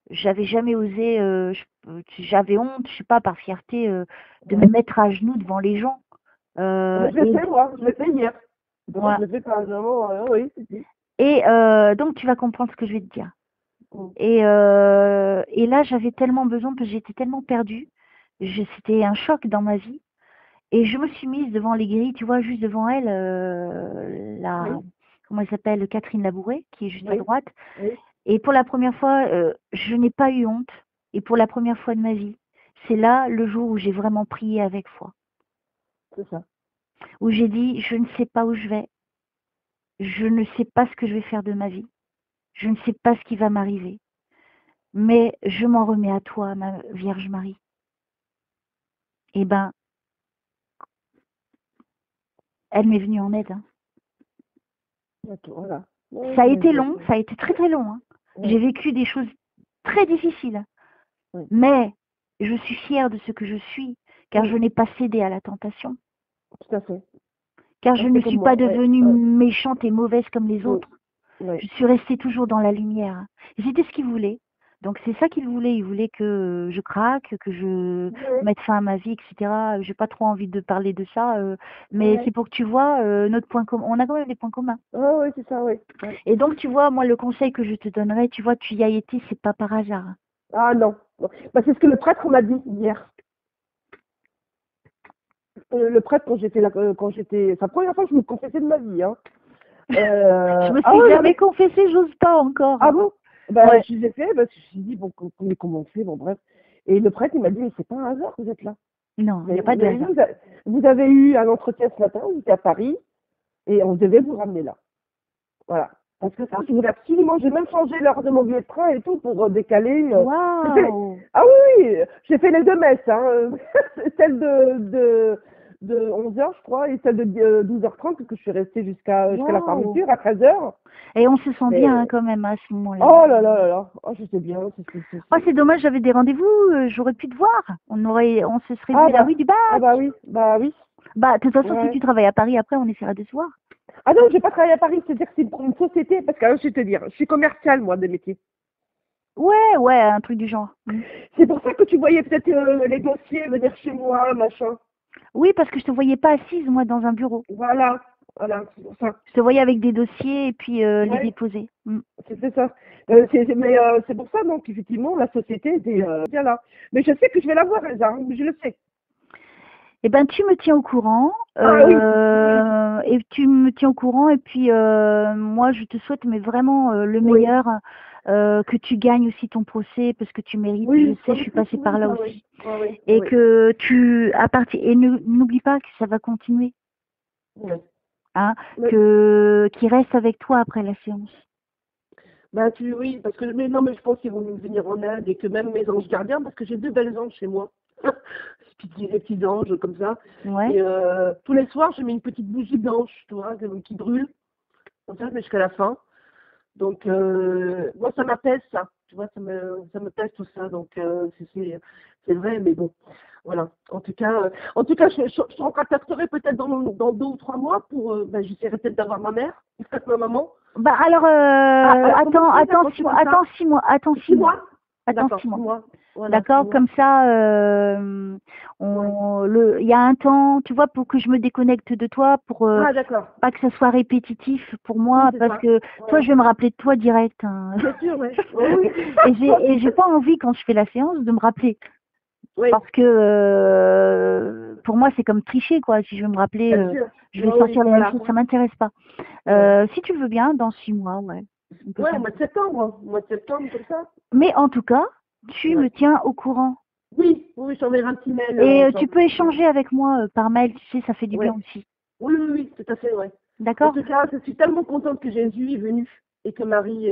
j'avais jamais osé, j'avais honte, je sais pas, par fierté, de me Ouais. mettre à genoux devant les gens. Mais je l'ai Et fait, moi. Je l'ai fait hier. Donc, je voilà. l'ai fait quand même. Oui, si, si. Et donc, tu vas comprendre ce que je vais te dire. Mm. Et là, j'avais tellement besoin, parce que j'étais tellement perdue. C'était un choc dans ma vie. Et je me suis mise devant les grilles, tu vois, juste devant elle, Oui. comment elle s'appelle, Catherine Labouret, qui est juste à Oui, droite. oui, Et pour la première fois, je n'ai pas eu honte. Et pour la première fois de ma vie, c'est là le jour où j'ai vraiment prié avec foi. c'est ça. Où j'ai dit, je ne sais pas où je vais. Je ne sais pas ce que je vais faire de ma vie. Je ne sais pas ce qui va m'arriver. Mais je m'en remets à toi, ma Vierge Marie. Eh ben, elle m'est venue en aide, hein. Ok, voilà. Ouais, Ça a ouais, été long, ça a été très très long, hein. ouais, J'ai vécu des choses très difficiles. ouais, Mais je suis fière de ce que je suis, car ouais, je n'ai pas cédé à la tentation. tout à fait. Car Ah, je ne c'est comme suis pas moi, ouais, devenue ouais, méchante et mauvaise comme les ouais, autres. ouais, Je suis restée toujours dans la lumière. Et c'était ce qu'il voulait. Donc c'est ça qu'il voulait. Il voulait que je craque, que je ouais, mette fin à ma vie, etc. J'ai pas trop envie de parler de ça, mais ouais, c'est pour que tu vois notre point commun. On a quand même des points communs. ouais, ouais, c'est ça, ouais, ouais. Et donc tu vois, moi le conseil que je te donnerais, tu vois, tu y as été, c'est pas par hasard. Ah non, non. Bah, c'est ce que le prêtre m'a dit hier. Le prêtre, quand j'étais, c'est la première fois que je me confessais de ma vie, hein. Je me Ah suis ouais, non, jamais mais, confessée, j'ose pas encore. ah bon? Bah, Ouais. je les ai fait, parce que je me suis dit, bon, qu'on ait commencé, bon, bref. Et le prêtre, il m'a dit, mais c'est pas un hasard que vous êtes là. Non, il n'y a pas Il de m'a dit, hasard. vous avez eu un entretien ce matin, vous étiez à Paris, et on devait vous ramener là. Voilà. Parce que ça, je voulais absolument, j'ai même changé l'heure de mon billet de train et tout pour décaler. Waouh! Ah oui, oui, j'ai fait les deux messes, hein. Celle de 11h, je crois, et celle de 12h30, parce que je suis restée jusqu'à la Waouh! fermeture, à 13h. Et on se sent bien hein, Mais, quand même à ce moment-là. oh là là là là, oh, je sais bien. Oh, c'est dommage, j'avais des rendez-vous, j'aurais pu te voir. On se serait vu Ah la rue du Bac. bah oui, Bah, de toute façon, si ouais. tu travailles à Paris, après, on essaiera de se voir. Ah non, j'ai pas travaillé à Paris, c'est-à-dire que c'est pour une société, parce que alors, je vais te dire, je suis commerciale, moi, de métier. Ouais, ouais, un truc du genre. C'est pour ça que tu voyais peut-être les dossiers venir chez moi, machin. Oui, parce que je te voyais pas assise, moi, dans un bureau. Voilà, voilà, c'est pour ça. Je te voyais avec des dossiers et puis les Ouais, déposer. Mm. c'était ça. Mais c'est pour ça, donc, effectivement, la société était bien là. Mais je sais que je vais la voir, Elsa, hein, je le sais. Eh ben, tu me tiens au courant, Ah oui, oui, et tu me tiens au courant, et puis moi, je te souhaite, mais vraiment le oui, meilleur, que tu gagnes aussi ton procès, parce que tu mérites, je oui, sais, non, je mais suis c'est passée par souvent là ça, oui. aussi. Ah oui, Et oui, que et n'oublie pas que ça va continuer, oui. hein, Mais, qu'il reste avec toi après la séance. bah, oui, parce que, mais non, mais je pense qu'ils vont nous venir en aide et que même mes anges gardiens, parce que j'ai deux belles anges chez moi. Des petits anges comme ça. Ouais. Et tous les soirs, je mets une petite bougie blanche, tu vois, qui brûle. Comme ça, mais jusqu'à la fin. Donc, moi, ça m'apaise, ça. Tu vois, ça me pèse tout ça. Donc, c'est vrai, mais bon. Voilà. En tout cas, je te recontacterai peut-être dans 2 ou 3 mois pour, j'essaierai peut-être d'avoir ma mère, ma maman. Bah alors, Alors, comment attends, tu fais attends quand tu 6 mois, veux ça? attends 6 mois, attends 6 6 mois, mois? attends D'accord, 6 mois. 6 mois. Voilà, D'accord, 6 mois. comme ça, Ouais. il y a un temps, tu vois, pour que je me déconnecte de toi, pour Ah, d'accord. pas que ça soit répétitif pour Oui, moi, c'est parce ça. que toi, Ouais. je vais me rappeler de toi direct, hein. Bien sûr, ouais. Oui, oui. Et j'ai pas envie quand je fais la séance de me rappeler, Oui, parce que pour moi, c'est comme tricher, quoi. Si je veux me rappeler, bien sûr. je Oui, vais oui, sortir les mêmes voilà. choses, ça m'intéresse pas. Ouais. Si tu le veux bien, dans 6 mois, ouais, on peut Ouais, faire. au mois de septembre. Au mois de septembre, comme ça. Mais en tout cas, tu Ouais. me tiens au courant. Oui, oui, je t'enverrai un petit mail. Et tu Genre. peux échanger avec moi par mail, tu sais, ça fait du bien Ouais. aussi. Oui, oui, oui, tout à fait, ouais. En D'accord? tout cas, je suis tellement contente que Jésus est venu et que Marie,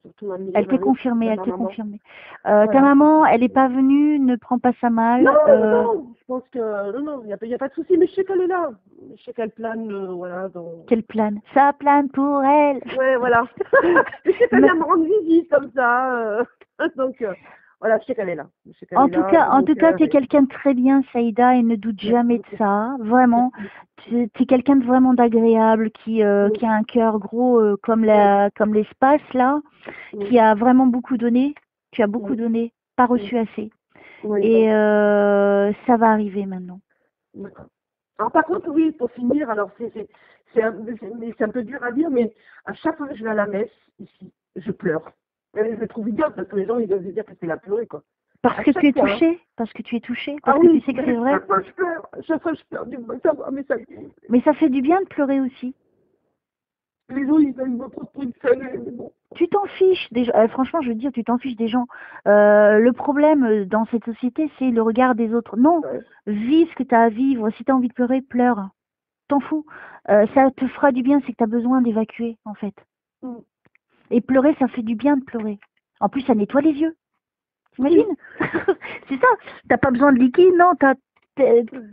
surtout Elle t'est Marie, confirmée, ma elle t'est maman. confirmée. Ta Voilà. maman, elle n'est pas venue, ne prends pas ça Non, mal. non, je pense que non, non, il y a pas de souci, mais je sais qu'elle est là. Je sais qu'elle plane, voilà. Qu'elle plane. Ça plane pour elle. Ouais, voilà. Je sais qu'elle Mais vient me rendre visite comme ça. Donc, voilà, je sais qu'elle est là. Je sais qu'elle en est tout là cas, dans mon tu cœur. es quelqu'un de très bien, Saïda, et ne doute Merci jamais de beaucoup. ça. Vraiment, Merci. tu es quelqu'un de vraiment d'agréable, Oui, qui a un cœur gros oui, comme l'espace là, oui, qui a vraiment beaucoup donné. Tu as beaucoup oui, donné, pas oui, reçu assez. oui. Et ça va arriver maintenant. D'accord. Alors, par contre, oui, pour finir, alors c'est un peu dur à dire, mais à chaque fois que je vais à la messe, ici, je pleure. Et je le trouve idiot parce que les gens, ils doivent se dire que c'est la pleurer, quoi. Parce À que tu chaque es fois, hein. touché, parce que tu es touché, Ah parce que tu oui, sais que c'est mais vrai. chaque fois je pleure. Chaque fois je pleure du bon, ça va, mais ça. Mais ça fait du bien de pleurer aussi. Les gens, ils me prennent pour une salée, mais bon. Tu t'en fiches des gens. Franchement, je veux dire, tu t'en fiches des gens. Le problème dans cette société, c'est le regard des autres. Non, Ouais. vis ce que tu as à vivre. Si tu as envie de pleurer, pleure. T'en fous. Ça te fera du bien, c'est que tu as besoin d'évacuer, en fait. Mm. Et pleurer, ça fait du bien de pleurer. En plus, ça nettoie les yeux. T'imagines? C'est ça. T'as pas besoin de liquide, non. T'as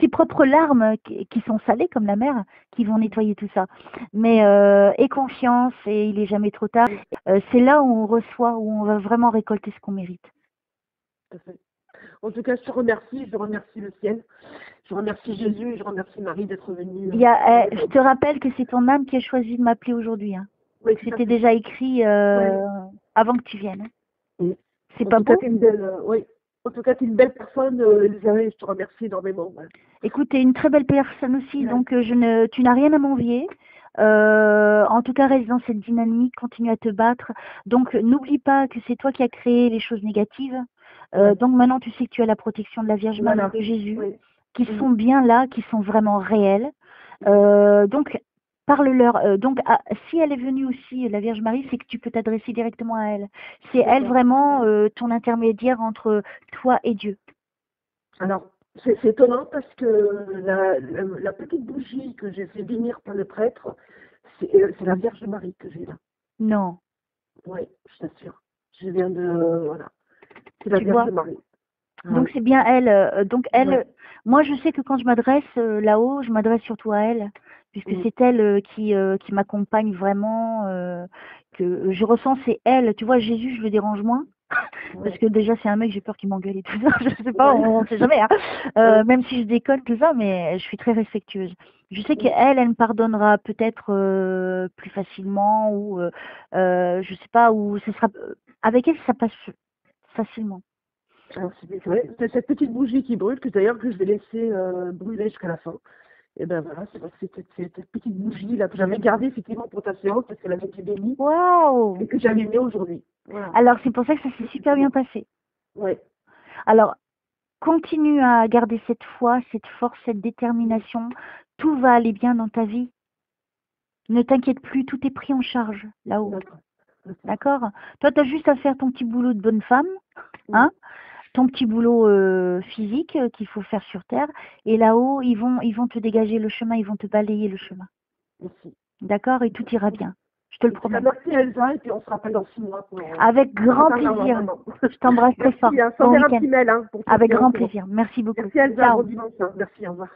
tes propres larmes qui sont salées comme la mer qui vont nettoyer tout ça. Mais aie confiance et il est jamais trop tard. C'est là où on reçoit, où on va vraiment récolter ce qu'on mérite. Tout à fait. En tout cas, je remercie le ciel, je remercie Jésus et je remercie Marie d'être venue. Je te rappelle que c'est ton âme qui a choisi de m'appeler aujourd'hui. Hein. Oui, tout à C'était fait. déjà écrit avant que tu viennes. Oui. C'est En pas tout cas, beau? t'es une belle, oui. En tout cas, t'es une belle personne, Elisabeth, je te remercie énormément. Ouais. Écoute, tu es une très belle personne aussi, Ouais. donc tu n'as rien à m'envier. En tout cas, reste dans cette dynamique, continue à te battre. Donc, n'oublie pas que c'est toi qui as créé les choses négatives. Donc maintenant, tu sais que tu as la protection de la Vierge Marie, Voilà. de Jésus, Oui. qui sont bien là, qui sont vraiment réels. Donc, parle-leur. Donc, si elle est venue aussi, la Vierge Marie, c'est que tu peux t'adresser directement à elle. C'est elle vraiment ton intermédiaire entre toi et Dieu. Alors, c'est étonnant parce que la petite bougie que j'ai fait bénir par le prêtre, c'est la Vierge Marie que j'ai là. Non. Oui, je t'assure. Je viens de... Voilà. C'est la Tu Vierge vois? Marie. Donc c'est bien elle. Donc elle, Ouais. moi je sais que quand je m'adresse là-haut, je m'adresse surtout à elle, puisque c'est elle qui m'accompagne vraiment, que je ressens, c'est elle. Tu vois, Jésus, je le dérange moins, parce que déjà c'est un mec, j'ai peur qu'il m'engueule et tout ça. Je sais pas, on sait jamais. Hein. Même si je déconne tout ça, mais je suis très respectueuse. Je sais qu'elle, elle me pardonnera peut-être plus facilement, ou je sais pas, ou ce sera avec elle ça passe facilement. Alors, c'est vrai, c'est cette petite bougie qui brûle, que d'ailleurs que je vais laisser brûler jusqu'à la fin. Et ben voilà, c'est cette petite bougie là que j'avais gardée effectivement pour ta séance parce qu'elle avait été bénie Waouh! et que j'allumais aujourd'hui. Voilà. Alors, c'est pour ça que ça s'est super bien passé. Ouais. Alors, continue à garder cette foi, cette force, cette détermination. Tout va aller bien dans ta vie. Ne t'inquiète plus, tout est pris en charge là-haut. D'accord. D'accord? Toi, tu as juste à faire ton petit boulot de bonne femme, hein? Ton petit boulot physique qu'il faut faire sur Terre. Et là-haut, ils vont te dégager le chemin, ils vont te balayer le chemin. Merci. D'accord? Et tout ira bien. Je te le promets. Merci Elsa et puis on se rappelle dans 6 mois. Avec grand plaisir. Je t'embrasse très fort. Merci, hein. Bon Sans faire un week-end. petit mail. Hein, pour Avec te grand dire. plaisir. Merci beaucoup. Merci Elsa, Ciao. bon dimanche. Hein. Merci, au revoir.